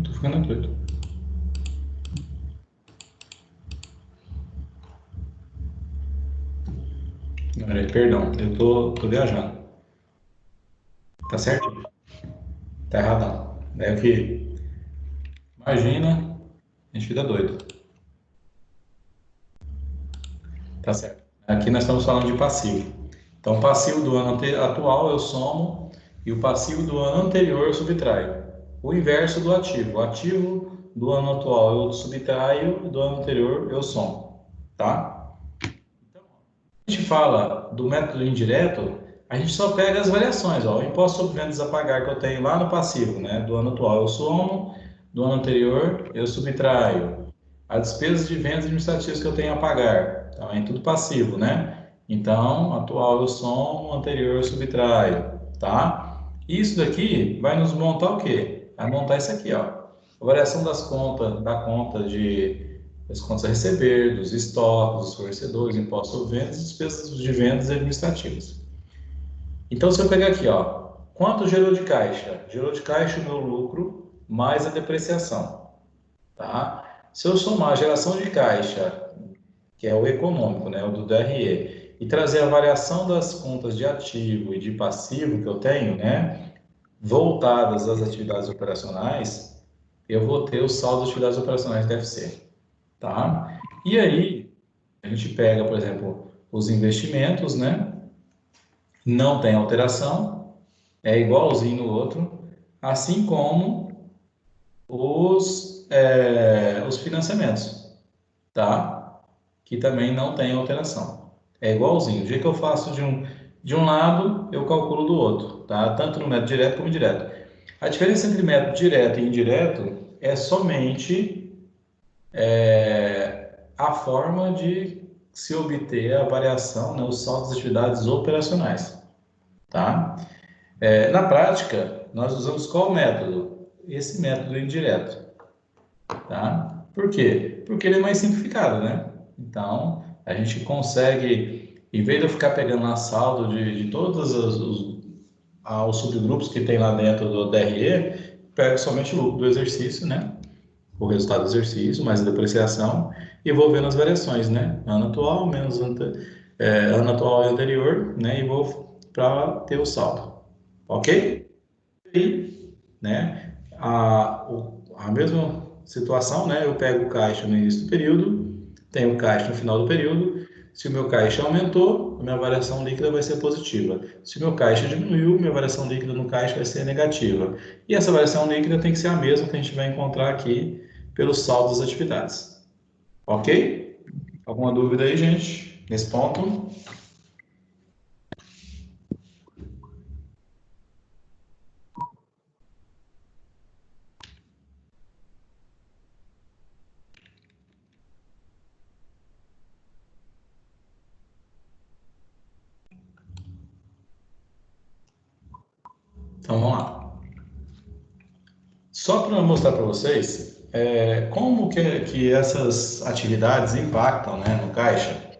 Tô ficando doido. Perdão, eu tô viajando. Tá certo? Tá errado. É o que? Imagina, a gente fica doido. Tá certo. Aqui nós estamos falando de passivo. Então, o passivo do ano atual eu somo e o passivo do ano anterior eu subtraio. O inverso do ativo. O ativo do ano atual eu subtraio, do ano anterior eu somo. Tá? Então, a gente fala do método indireto, a gente só pega as variações. Ó, o imposto sobre vendas a pagar que eu tenho lá no passivo, né? Do ano atual eu somo, do ano anterior eu subtraio. A despesa de vendas administrativas que eu tenho a pagar, também tudo passivo, né? Então, atual eu somo, anterior eu subtraio, tá? Isso daqui vai nos montar o quê? Vai montar isso aqui, ó. A variação das contas, das contas a receber, dos estoques, dos fornecedores, impostos sobre vendas, despesas de vendas administrativas. Então, se eu pegar aqui, ó, quanto gerou de caixa? Gerou de caixa o meu lucro mais a depreciação, tá? Se eu somar a geração de caixa, que é o econômico, né, o do DRE, e trazer a variação das contas de ativo e de passivo que eu tenho, né, voltadas às atividades operacionais, eu vou ter o saldo das atividades operacionais DFC, tá? E aí, a gente pega, por exemplo, os investimentos, né, não tem alteração, é igualzinho no outro, assim como os financiamentos, tá? Que também não tem alteração. É igualzinho. O dia que eu faço de um lado, eu calculo do outro, tá? Tanto no método direto como indireto. A diferença entre método direto e indireto é somente a forma de se obter a variação, né, os saldos das atividades operacionais, tá? Na prática, nós usamos qual método? Esse método indireto, tá? Por quê? Porque ele é mais simplificado, né? Então, a gente consegue, em vez de eu ficar pegando lá saldo de todos os subgrupos que tem lá dentro do DRE, pego somente o lucro do exercício, né? O resultado do exercício, mais a depreciação, e vou vendo as variações, né? Ano atual, menos ano atual e anterior, né? E vou para ter o saldo, ok? E, né? A mesma situação, né? Eu pego o caixa no início do período, tenho o caixa no final do período. Se o meu caixa aumentou, a minha variação líquida vai ser positiva. Se o meu caixa diminuiu, minha variação líquida no caixa vai ser negativa. E essa variação líquida tem que ser a mesma que a gente vai encontrar aqui pelo saldo das atividades. Ok? Alguma dúvida aí, gente, nesse ponto? Então, vamos lá. Só para mostrar para vocês como que essas atividades impactam, né, no caixa,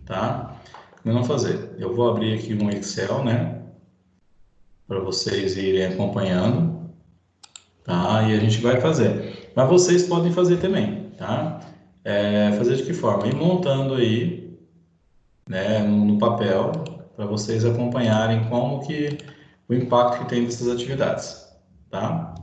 tá? Como não fazer? Eu vou abrir aqui um Excel, né, para vocês irem acompanhando, tá? E a gente vai fazer. Mas vocês podem fazer também, tá? Fazer de que forma? Ir montando aí, né, no papel, para vocês acompanharem como que o impacto que tem dessas atividades, tá?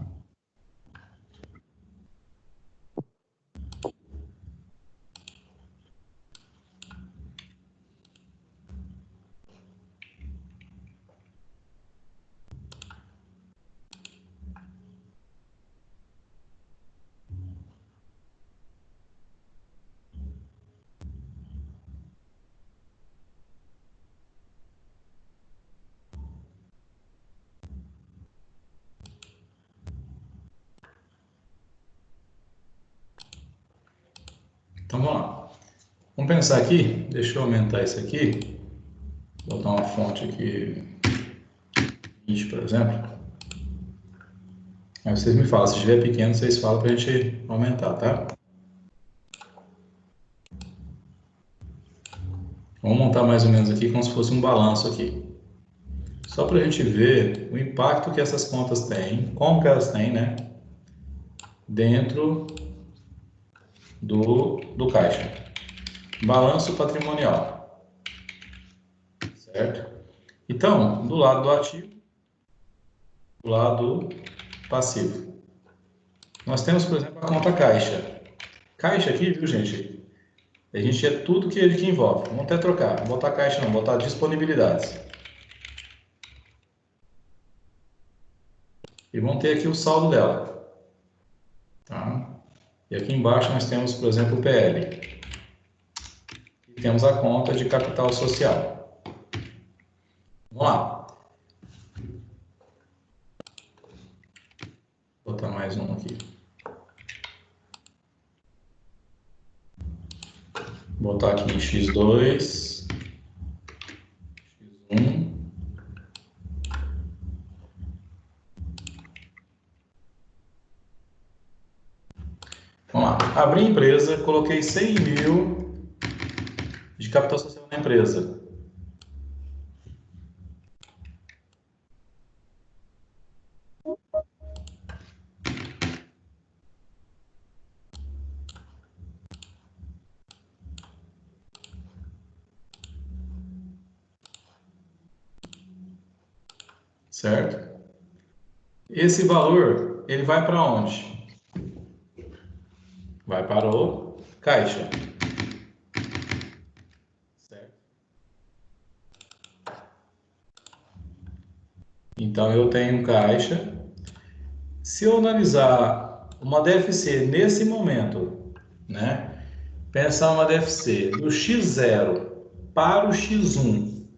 Então vamos lá. Vamos pensar aqui, deixa eu aumentar isso aqui, botar uma fonte aqui, 20, por exemplo. Aí vocês me falam, se estiver pequeno, vocês falam para a gente aumentar, tá? Vamos montar mais ou menos aqui como se fosse um balanço aqui. Só para a gente ver o impacto que essas contas têm, como que elas têm, né? dentro do caixa. Balanço patrimonial. Certo? Então, do lado do ativo, do lado passivo. Nós temos, por exemplo, a conta caixa. Caixa aqui, viu, gente? A gente é tudo que envolve. Vamos até trocar. Não botar caixa não, botar disponibilidades. E vamos ter aqui o saldo dela. Tá? E aqui embaixo nós temos, por exemplo, o PL. E temos a conta de capital social. Vamos lá. Vou botar mais um aqui. Vou botar aqui X2, X1. Vamos lá. Abri a empresa, coloquei 100 mil de capital social na empresa. Certo? Esse valor, ele vai para onde? Vai para o caixa. Certo? Então, eu tenho um caixa. Se eu analisar uma DFC nesse momento, né? Pensar uma DFC do X0 para o X1,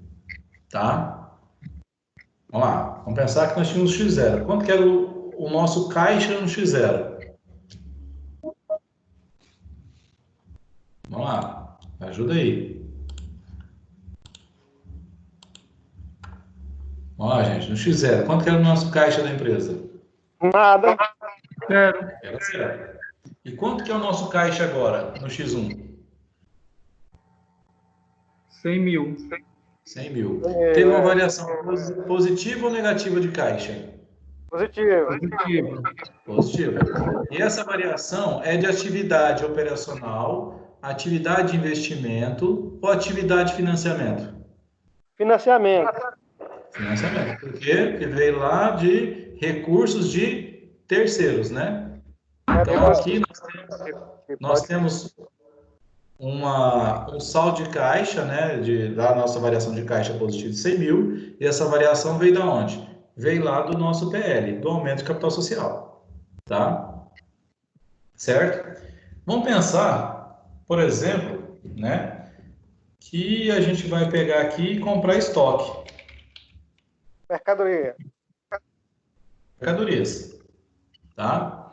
tá? Vamos lá, vamos pensar que nós tínhamos X0. Quanto que era o nosso caixa no X0? Vamos lá, ajuda aí. Vamos lá, gente, no X0, quanto que era o nosso caixa da empresa? Nada. Zero. Era 0. E quanto que é o nosso caixa agora, no X1? 100 mil. 100 mil. Teve uma variação positiva ou negativa de caixa? Positivo. Positivo. Positiva. E essa variação é de atividade operacional, atividade de investimento ou atividade de financiamento? Financiamento. Financiamento. Por quê? Porque veio lá de recursos de terceiros, né? Então, aqui nós temos um saldo de caixa, né, da nossa variação de caixa positiva de 100 mil, e essa variação veio da onde? Veio lá do nosso PL, do aumento de capital social, tá? Certo? Vamos pensar, por exemplo, né, que a gente vai pegar aqui e comprar estoque. Mercadorias, tá?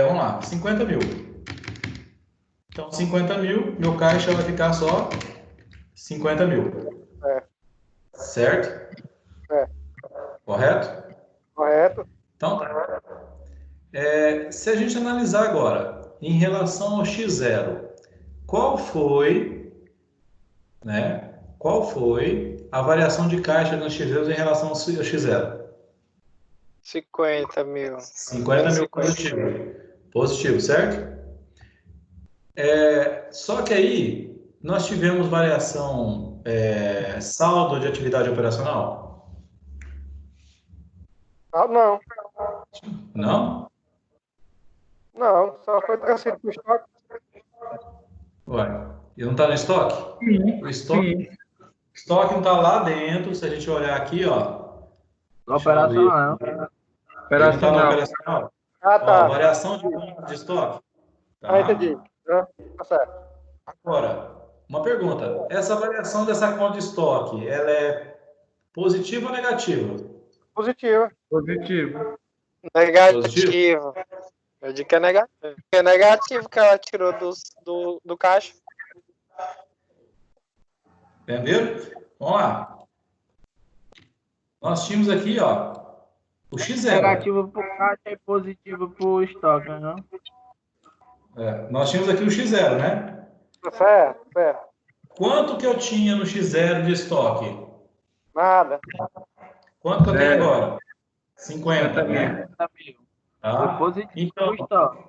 Vamos lá, 50 mil. Então, 50 mil, meu caixa vai ficar só 50 mil. Certo? Correto? Correto. Então, tá. Se a gente analisar agora, em relação ao X0, qual foi, né? Qual foi a variação de caixa no X0 em relação ao X0? 50 mil. 50 mil positivo. Positivo, certo? Só que aí nós tivemos variação saldo de atividade operacional? Não. Não? Não, só foi transferido para o estoque. Ué, e não está no estoque? Sim. O estoque não está lá dentro. Se a gente olhar aqui, ó. Operacional. Ele não está no operacional? Ah, tá. Ó, variação de conta de estoque. Ah, entendi. Tá certo. Agora, uma pergunta. Essa variação dessa conta de estoque, ela é positiva ou negativa? Positivo. Positivo. Negativo. Eu digo que é negativo. É negativo que ela tirou do caixa. Entenderam? Vamos lá. Nós tínhamos aqui, ó, o X0. Negativo para o caixa e positivo para o estoque, não? Nós tínhamos aqui o X0, né? Certo. Quanto que eu tinha no X0 de estoque? Nada. Quanto que eu tenho agora? 50, né? Tá? Positivo Então, estoque.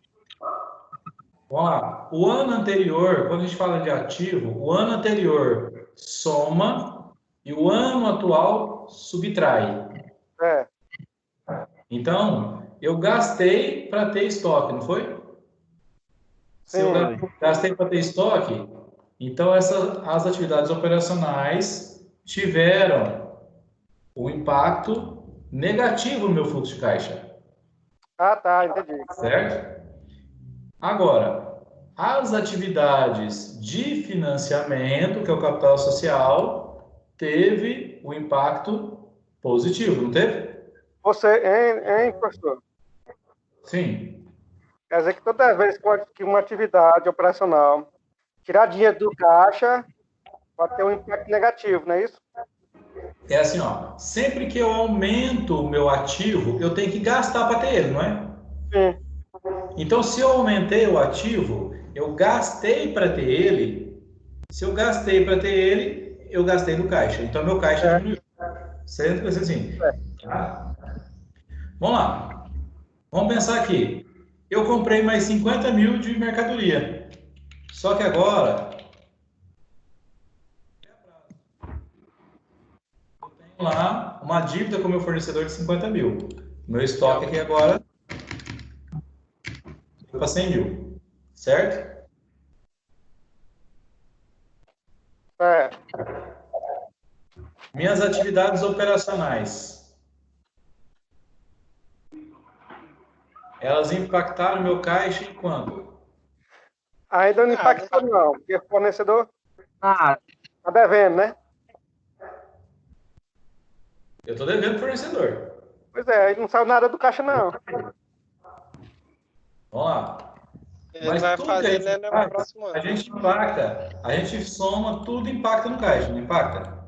vamos lá. O ano anterior, quando a gente fala de ativo, o ano anterior soma e o ano atual subtrai. É. Então, eu gastei para ter estoque, não foi? Se eu Sim. gastei para ter estoque, então as atividades operacionais tiveram um impacto negativo no meu fluxo de caixa, Ah, tá, entendi. certo? Agora, as atividades de financiamento, que é o capital social, teve um impacto positivo, não teve? Você, hein, professor? Sim. Quer dizer que toda vez que uma atividade operacional tirar dinheiro do caixa, pode ter um impacto negativo, não é isso? É assim, ó, sempre que eu aumento o meu ativo, eu tenho que gastar para ter ele, não é? Sim. Então, se eu aumentei o ativo, eu gastei para ter ele. Se eu gastei para ter ele, eu gastei no caixa. Então, meu caixa É, diminuiu. Sempre vai ser assim. é. Tá? Vamos lá. Vamos pensar aqui. Eu comprei mais 50 mil de mercadoria. Só que agora, eu tenho lá uma dívida com o meu fornecedor de 50 mil. Meu estoque aqui agora foi para 100 mil. Certo? É. Minhas atividades operacionais, elas impactaram meu caixa em quanto? Ainda não impactou, não, porque o fornecedor Ah, está devendo, né? Eu estou devendo pro fornecedor. Pois é, aí não saiu nada do caixa, não. Vamos lá. Ele Mas vai tudo que a fazer, gente né, no faz, próximo a ano. gente impacta, a gente soma, tudo impacta no caixa, não impacta?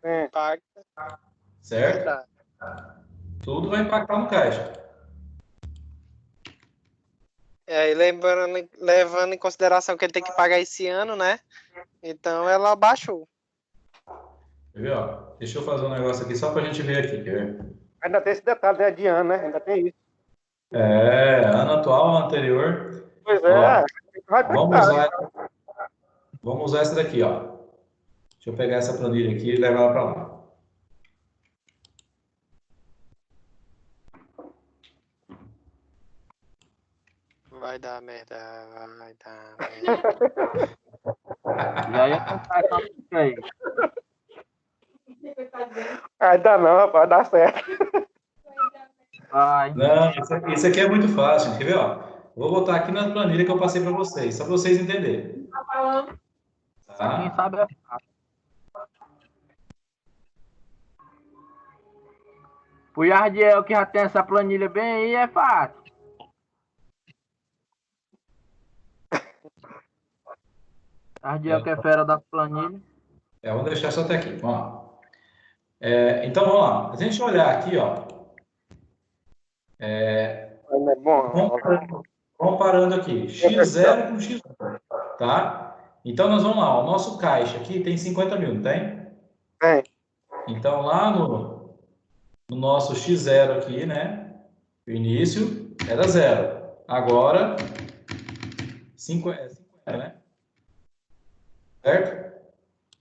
Sim. Certo? Verdade. Tudo vai impactar no caixa. É, e levando em consideração que ele tem que pagar esse ano, né? Então ela baixou. Quer ver, ó? Deixa eu fazer um negócio aqui só para a gente ver aqui. Quer ver? Ainda tem esse detalhe, né, de ano, né? Ainda tem isso. Ano atual, ano anterior. Pois Ó, é, vai vamos impactar. usar, vamos usar essa daqui, ó. Deixa eu pegar essa planilha aqui e levar ela para lá. Vai dar merda, vai dar merda. já ia tentar essa música aí. Ainda não, rapaz, dá certo. Vai. Não, isso aqui é muito fácil. Quer ver, ó? Vou botar aqui na planilha que eu passei para vocês, só para vocês entenderem. Quem Tá? sabe é fácil. Pro Jardiel que já tem essa planilha bem aí, é fácil. Jardiel que é fera das planilhas. Vamos deixar só até aqui. Vamos lá. Então, vamos lá. Se a gente olhar aqui, ó, Ainda é bom. comparando aqui, X0 com X1, tá? Então, nós vamos lá. O nosso caixa aqui tem 50 mil, não tem? Tem. Então, lá no nosso X0 aqui, né? O início era 0. Agora, 50, né? Certo?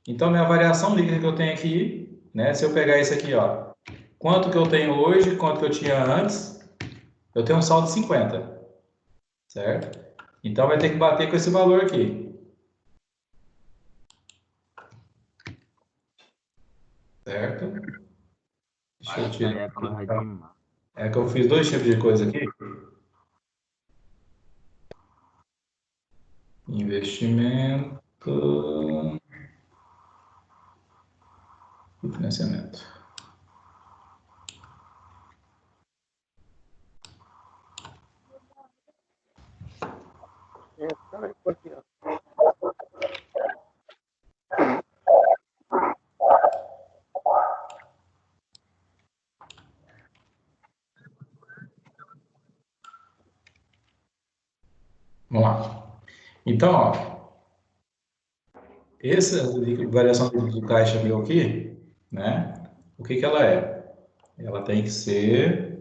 Então, minha variação líquida que eu tenho aqui, né? Se eu pegar isso aqui, ó. Quanto que eu tenho hoje, quanto que eu tinha antes, eu tenho um saldo de 50. Certo? Então, vai ter que bater com esse valor aqui. Certo? Deixa eu tirar. É coisa demais. É que eu fiz dois tipos de coisa aqui. Investimento e financiamento. Vamos lá. Então, ó, essa variação do caixa meu aqui, né? O que que ela é? Ela tem que ser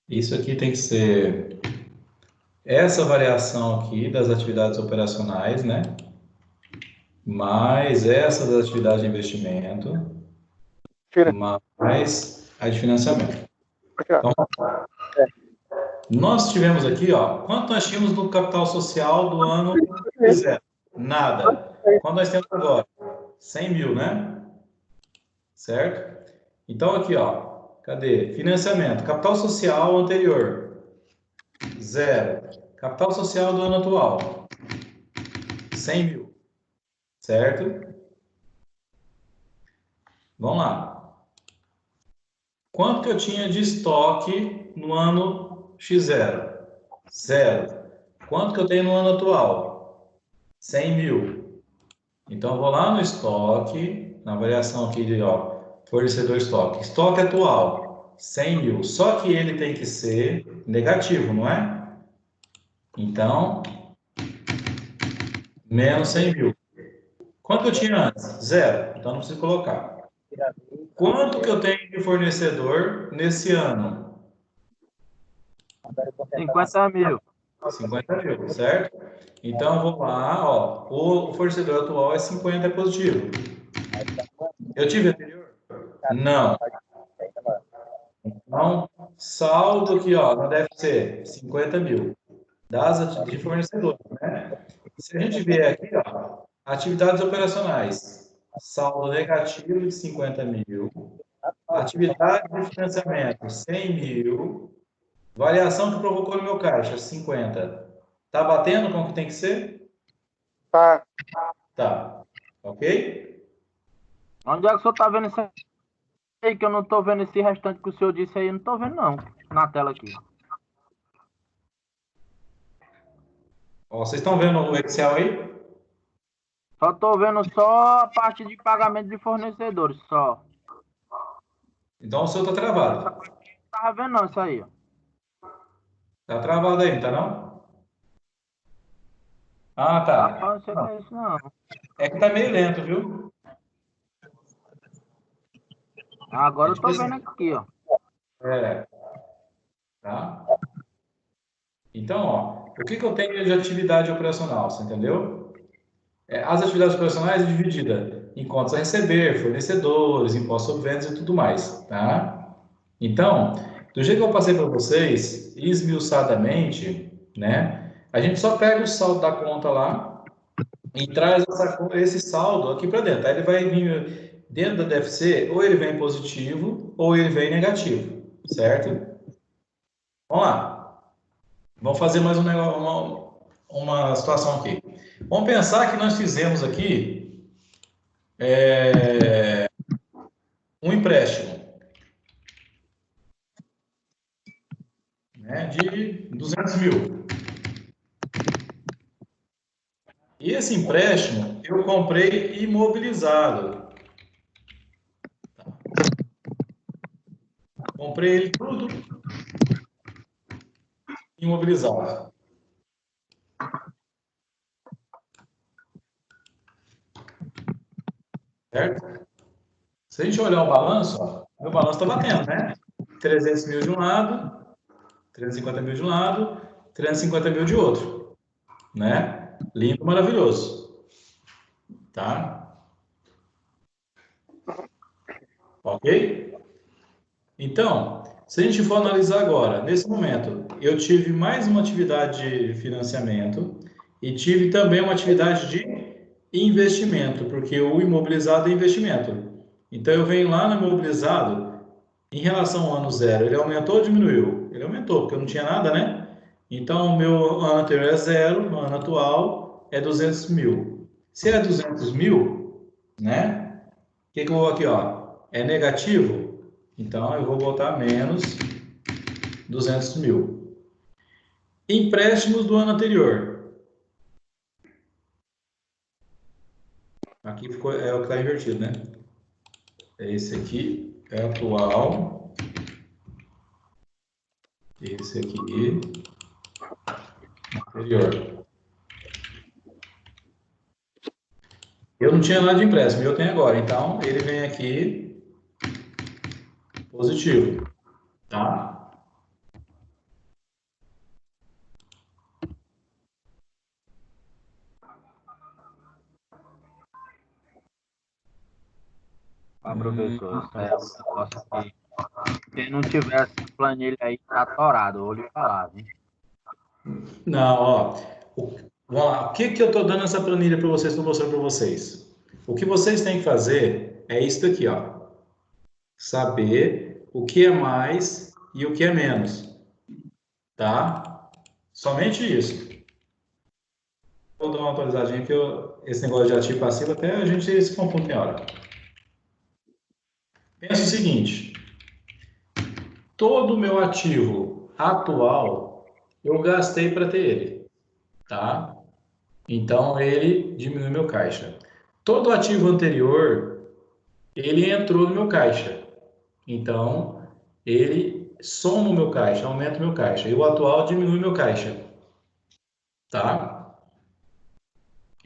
Isso aqui tem que ser essa variação aqui das atividades operacionais, né? Mais essa das atividades de investimento, Tira. mais a de financiamento. Pode tirar. Então, nós tivemos aqui, ó, quanto nós tínhamos no capital social do ano zero? Nada. Quanto nós temos agora? 100 mil, né? Certo? Então, aqui, ó, cadê? Financiamento. Capital social anterior, zero. Capital social do ano atual, 100 mil. Certo? Vamos lá. Quanto que eu tinha de estoque no ano X0? Zero. Quanto que eu tenho no ano atual? 100 mil. Então, eu vou lá no estoque, na variação aqui de, ó, fornecedor estoque. Estoque atual, 100 mil. Só que ele tem que ser negativo, não é? Então, menos 100 mil. Quanto que eu tinha antes? Zero. Então, não preciso colocar. Quanto que eu tenho de fornecedor nesse ano? 50 mil. 50 mil, certo? Então, eu vou lá, ó, o fornecedor atual é 50, é positivo. Eu tive anterior? Não. Então, saldo aqui, ó, não deve ser 50 mil de fornecedores, né? Se a gente vier aqui, ó, atividades operacionais, saldo negativo de 50 mil, atividade de financiamento, 100 mil, variação que provocou no meu caixa, 50. Tá batendo com o que tem que ser? Tá. Tá. Ok? Onde é que o senhor tá vendo isso aí? Que eu não tô vendo esse restante que o senhor disse aí. Eu não tô vendo, não. Na tela aqui. Ó, vocês estão vendo o Excel aí? Só tô vendo só a parte de pagamento de fornecedores, só. Então o seu tá travado. Não tava vendo não isso aí, ó. Tá travado aí, não tá não? Ah, tá. Rapaz, não sei o que é isso, não. É que tá meio lento, viu? Agora eu tô vendo aqui, ó. É. Tá? Então, ó, o que que eu tenho de atividade operacional, você entendeu? As atividades operacionais é dividida em contas a receber, fornecedores, impostos sobre vendas e tudo mais, tá? Então, do jeito que eu passei para vocês, esmiuçadamente, né? A gente só pega o saldo da conta lá e traz esse saldo aqui para dentro. Aí ele vai vir dentro da DFC, ou ele vem positivo, ou ele vem negativo, certo? Vamos lá. Vamos fazer mais uma situação aqui. Vamos pensar que nós fizemos aqui um empréstimo, né, de 200 mil. E esse empréstimo eu comprei imobilizado. Comprei ele tudo imobilizado. Certo? Se a gente olhar o balanço, ó, meu balanço está batendo, né? 300 mil de um lado, 350 mil de um lado, 350 mil de outro, né? Lindo, maravilhoso. Tá? Ok? Então, se a gente for analisar agora, nesse momento, eu tive mais uma atividade de financiamento e tive também uma atividade de investimento, porque o imobilizado é investimento. Então, eu venho lá no imobilizado, em relação ao ano zero, ele aumentou ou diminuiu? Ele aumentou, porque eu não tinha nada, né? Então, o meu ano anterior é zero, no ano atual é 200 mil. Se é 200 mil, né? O que que eu vou aqui, ó? É negativo? Então, eu vou botar menos 200 mil. Empréstimos do ano anterior. Aqui ficou, é o que está invertido, né? Esse aqui é atual. Esse aqui, anterior. Eu não tinha nada de empréstimo, eu tenho agora. Então, ele vem aqui positivo, tá? professor. Isso é um negócio que se não tivesse planilha aí, tá atorado, eu vou lhe falar, viu? Não, ó. Vamos lá. O que que eu estou dando essa planilha para vocês, estou mostrando para vocês? O que vocês têm que fazer é isso daqui, ó. Saber o que é mais e o que é menos, tá? Somente isso. Vou dar uma atualizadinha que esse negócio de ativo e passivo até a gente se confunde tem hora. Pensa o seguinte, todo o meu ativo atual eu gastei para ter ele, tá? Então ele diminui meu caixa. Todo ativo anterior ele entrou no meu caixa, então ele soma o meu caixa, aumenta o meu caixa. E o atual diminui meu caixa, tá?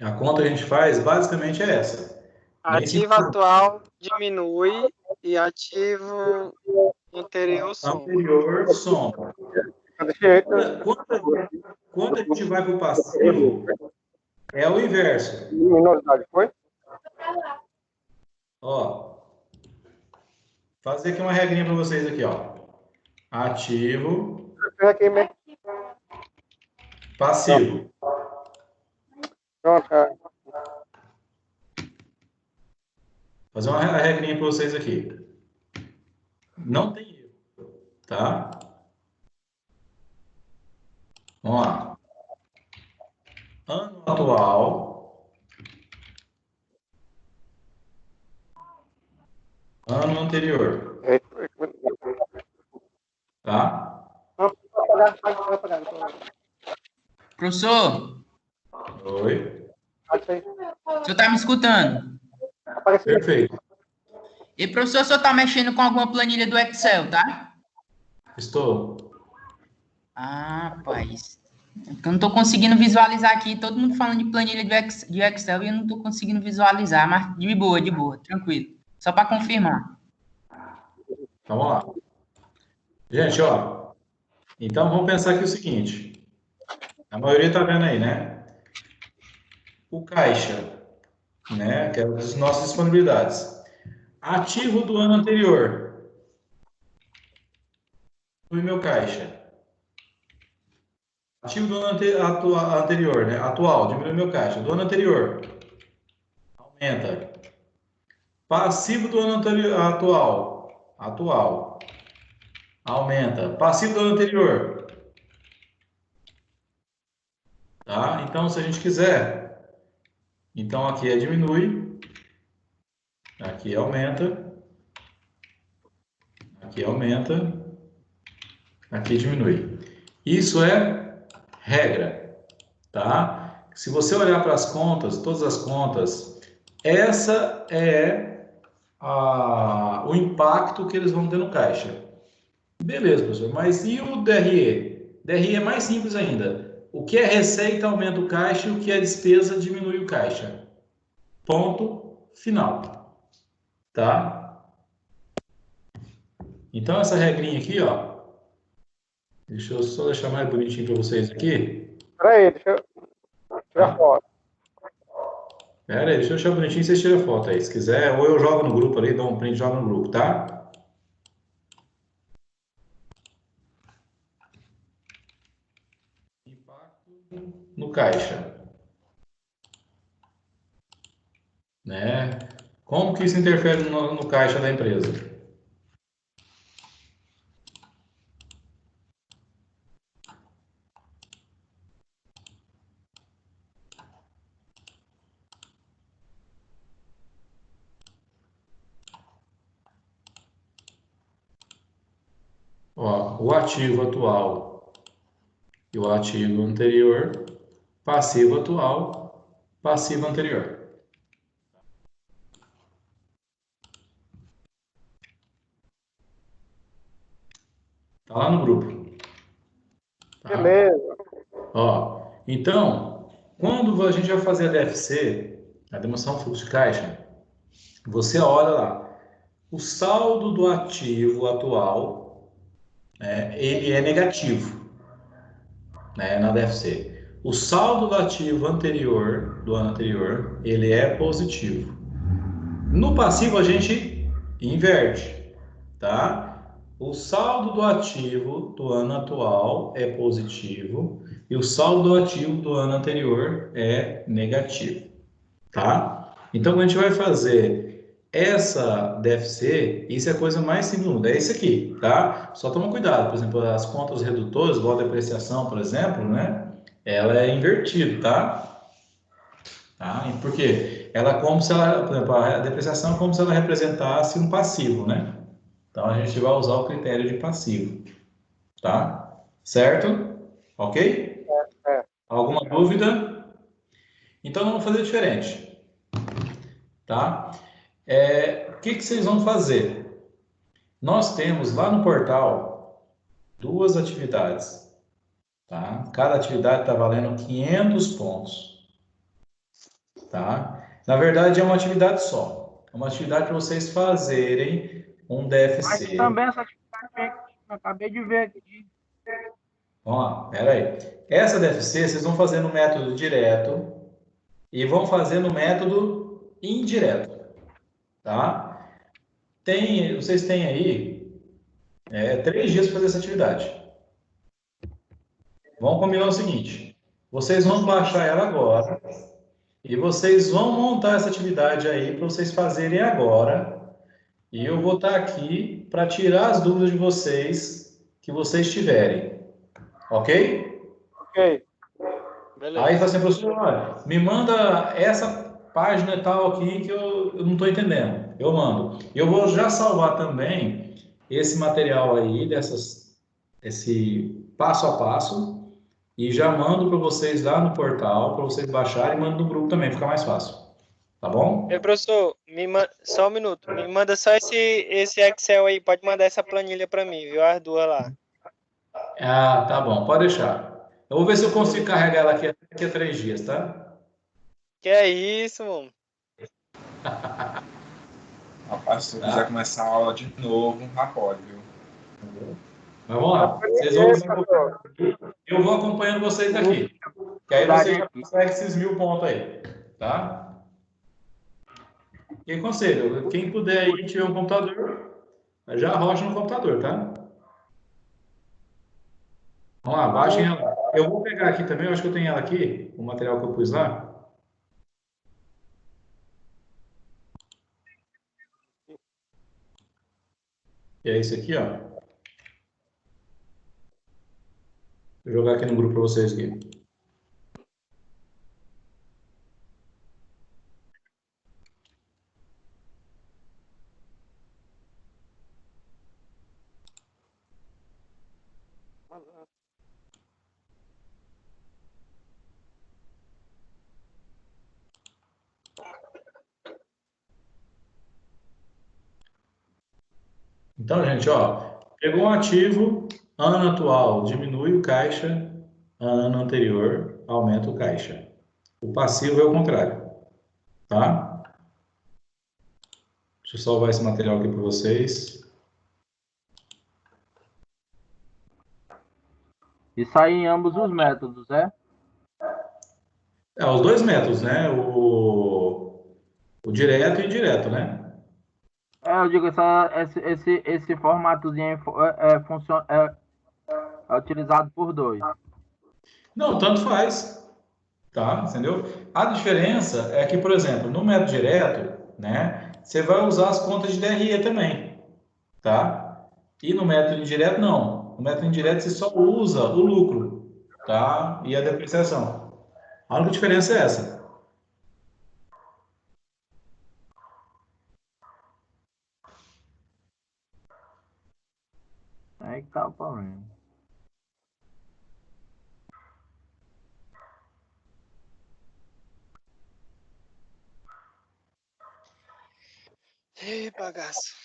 A conta que a gente faz basicamente é essa. Ativo atual diminui e ativo anterior soma. Anterior soma. Desse jeito, Quando a gente vai para o passivo, é o inverso. minoridade, foi? Ó, fazer aqui uma regrinha para vocês aqui, ó. Ativo, Aqui mesmo. passivo. Pronto, Fazer uma regrinha para vocês aqui. Não tem erro, tá? Vamos lá. Ano atual. Ano anterior, tá? Professor, Oi. o senhor tá me escutando? Perfeito. E professor, o senhor tá mexendo com alguma planilha do Excel, tá? Estou. Ah, rapaz. É que eu não tô conseguindo visualizar aqui. Todo mundo falando de planilha de Excel e eu não tô conseguindo visualizar. Mas de boa, tranquilo. Só para confirmar. Então, vamos lá. Gente, ó. Então, vamos pensar aqui o seguinte. A maioria tá vendo aí, né? O caixa, né? Que é as nossas disponibilidades. Ativo do ano anterior. O meu caixa. Ativo do ano anterior, né? Atual, diminui meu caixa. Do ano anterior. Aumenta. Passivo do ano anterior, atual. Atual. Aumenta. Passivo do ano anterior. Tá? Então, se a gente quiser, então aqui é diminui, aqui aumenta, aqui aumenta, aqui diminui. Isso é regra, tá? Se você olhar para as contas, todas as contas, essa é o impacto que eles vão ter no caixa. Beleza, professor, mas e o DRE? DRE é mais simples ainda. O que é receita aumenta o caixa e o que é despesa diminui o caixa. Ponto final. Tá? Então, essa regrinha aqui, ó. Deixa eu só deixar mais bonitinho para vocês aqui. Peraí, deixa eu tirar foto. Pera aí, deixa eu deixar bonitinho e vocês tiram a foto aí. Se quiser, ou eu jogo no grupo ali, dou um print e jogo no grupo, tá? No caixa, né? Como que isso interfere no caixa da empresa? Ó, o ativo atual e o ativo anterior, passivo atual, passivo anterior. Tá lá no grupo. Tá? Beleza. Ó, então, quando a gente vai fazer a DFC, a demonstração de fluxo de caixa, você olha lá, o saldo do ativo atual, né, ele é negativo, né, na DFC. O saldo do ativo anterior, do ano anterior, ele é positivo. No passivo, a gente inverte, tá? O saldo do ativo do ano atual é positivo e o saldo do ativo do ano anterior é negativo, tá? Então, quando a gente vai fazer essa DFC, isso é a coisa mais simples do mundo, é isso aqui, tá? Só toma cuidado, por exemplo, as contas redutoras, igual a depreciação, por exemplo, né? Ela é invertida, tá? Tá? E por quê? Ela é como se ela, por exemplo, a depreciação é como se ela representasse um passivo, né? Então a gente vai usar o critério de passivo, tá? Certo? Ok? É. Alguma dúvida? Então vamos fazer diferente, tá? O que que vocês vão fazer? Nós temos lá no portal duas atividades, tá? Cada atividade está valendo 500 pontos, tá? Na verdade é uma atividade só. É uma atividade para vocês fazerem um Mas DFC. também essa atividade que eu acabei de ver aqui. Vamos lá, pera aí. Essa DFC vocês vão fazer no método direto e vão fazer no método indireto, tá? Vocês têm aí 3 dias para fazer essa atividade. Vamos combinar o seguinte: vocês vão baixar ela agora e vocês vão montar essa atividade aí para vocês fazerem agora. E eu vou estar aqui para tirar as dúvidas de vocês que vocês tiverem, ok? Ok. Aí fala assim, professor, olha, me manda essa página tal aqui que eu não estou entendendo. Eu mando. Eu vou já salvar também esse material aí, esse passo a passo, e já mando para vocês lá no portal, para vocês baixarem e mando no grupo também, fica mais fácil. Tá bom? Professor, só um minuto. Me manda só esse Excel aí. Pode mandar essa planilha para mim, viu? As duas lá. Ah, tá bom, pode deixar. Eu vou ver se eu consigo carregar ela aqui daqui a 3 dias, tá? Que é isso, mano? Rapaz, se eu Tá? quiser começar a aula de novo, já pode, viu? Mas vamos lá. Vocês vão Isso, desenvolver aqui. Eu vou acompanhando vocês daqui. Que aí vocês já conseguem esses 1.000 pontos aí. Tá? E conselho, quem puder aí tiver um computador, já arrocha no computador, tá? Vamos lá, baixem ela. Eu vou pegar aqui também, eu acho que eu tenho ela aqui, o material que eu pus lá. E é esse aqui, ó. Vou jogar aqui no grupo para vocês aqui. Então, gente, ó, pegou um ativo, ano atual diminui o caixa, ano anterior aumenta o caixa. O passivo é o contrário, tá? Deixa eu salvar esse material aqui para vocês. Isso aí em ambos os métodos, é? Os dois métodos, né? O direto e indireto, né? Eu digo, esse formatozinho é utilizado por dois. Não, tanto faz, tá? Entendeu? A diferença é que, por exemplo, no método direto, né? Você vai usar as contas de DRE também, tá? E no método indireto, não. No método indireto, você só usa o lucro, tá? E a depreciação. A única diferença é essa. Aí que tá o problema. Ih, bagaço.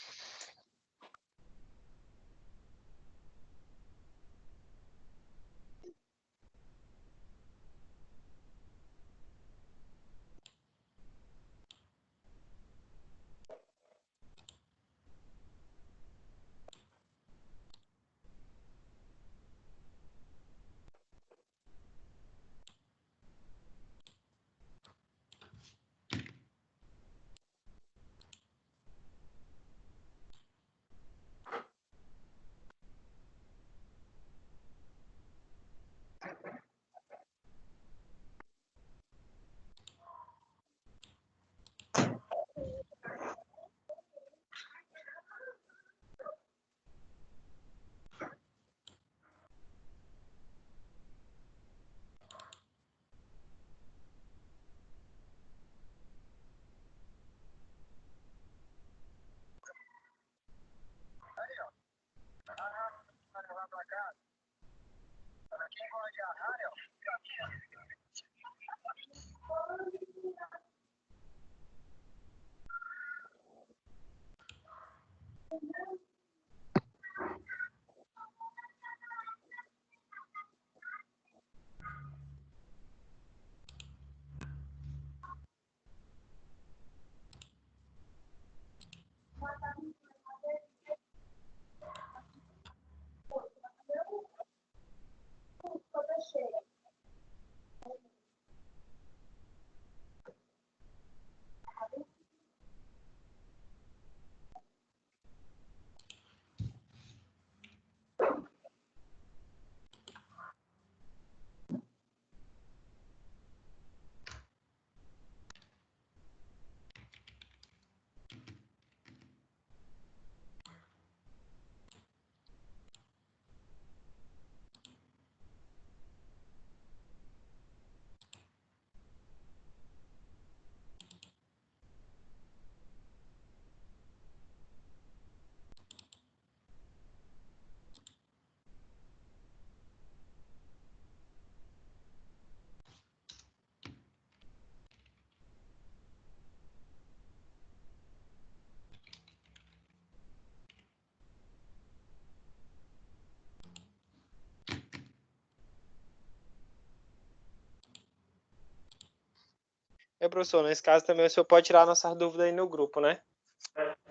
professor, nesse caso também o senhor pode tirar nossas dúvidas aí no grupo, né?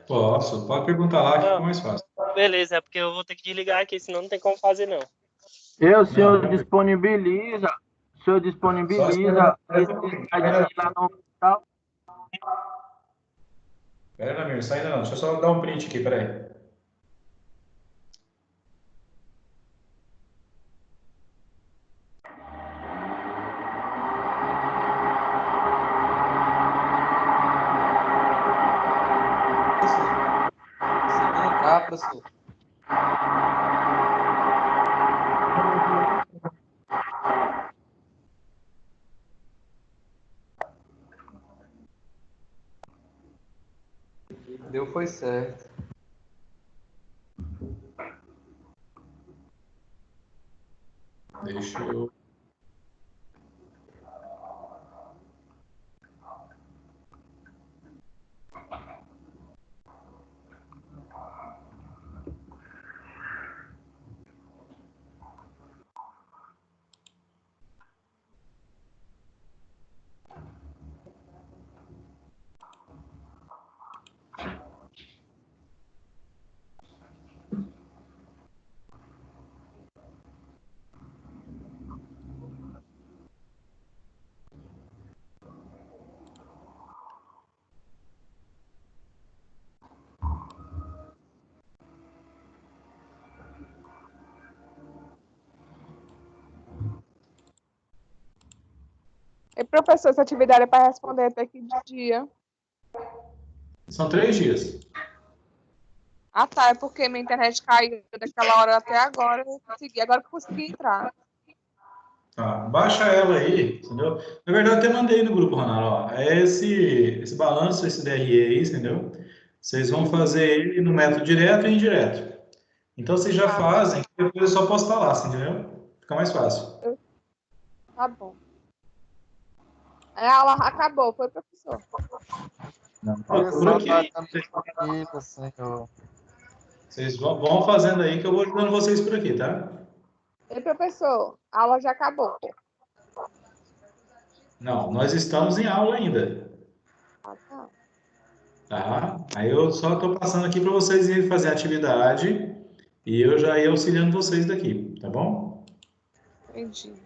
Posso, pode perguntar lá que fica mais fácil. Beleza, é porque eu vou ter que desligar aqui, senão não tem como fazer, não. O senhor Não. disponibiliza, Só espera esse slide lá no hospital? Pera aí, Namir, sai ainda não. Deixa eu só dar um print aqui, peraí. Vem cá, professor. Deu, foi certo. Deixa eu... E, professor, essa atividade é para responder até que dia? São 3 dias. Ah, tá. É porque minha internet caiu daquela hora até agora. Eu consegui. Agora que eu consegui entrar. Tá, baixa ela aí, entendeu? Na verdade, eu até mandei no grupo, Ronaldo, ó. É esse balanço, esse DRE aí, entendeu? Vocês vão fazer ele no método direto e indireto. Então, vocês já fazem, depois é só postar lá, entendeu? Fica mais fácil. Tá bom. A aula acabou. Foi, professor? Por aqui. Senhor. Vocês vão fazendo aí que eu vou ajudando vocês por aqui, tá? E, professor, a aula já acabou. Não, nós estamos em aula ainda, Ah, tá. tá? Aí eu só estou passando aqui para vocês irem fazer a atividade e eu já ia auxiliando vocês daqui, tá bom? Entendi.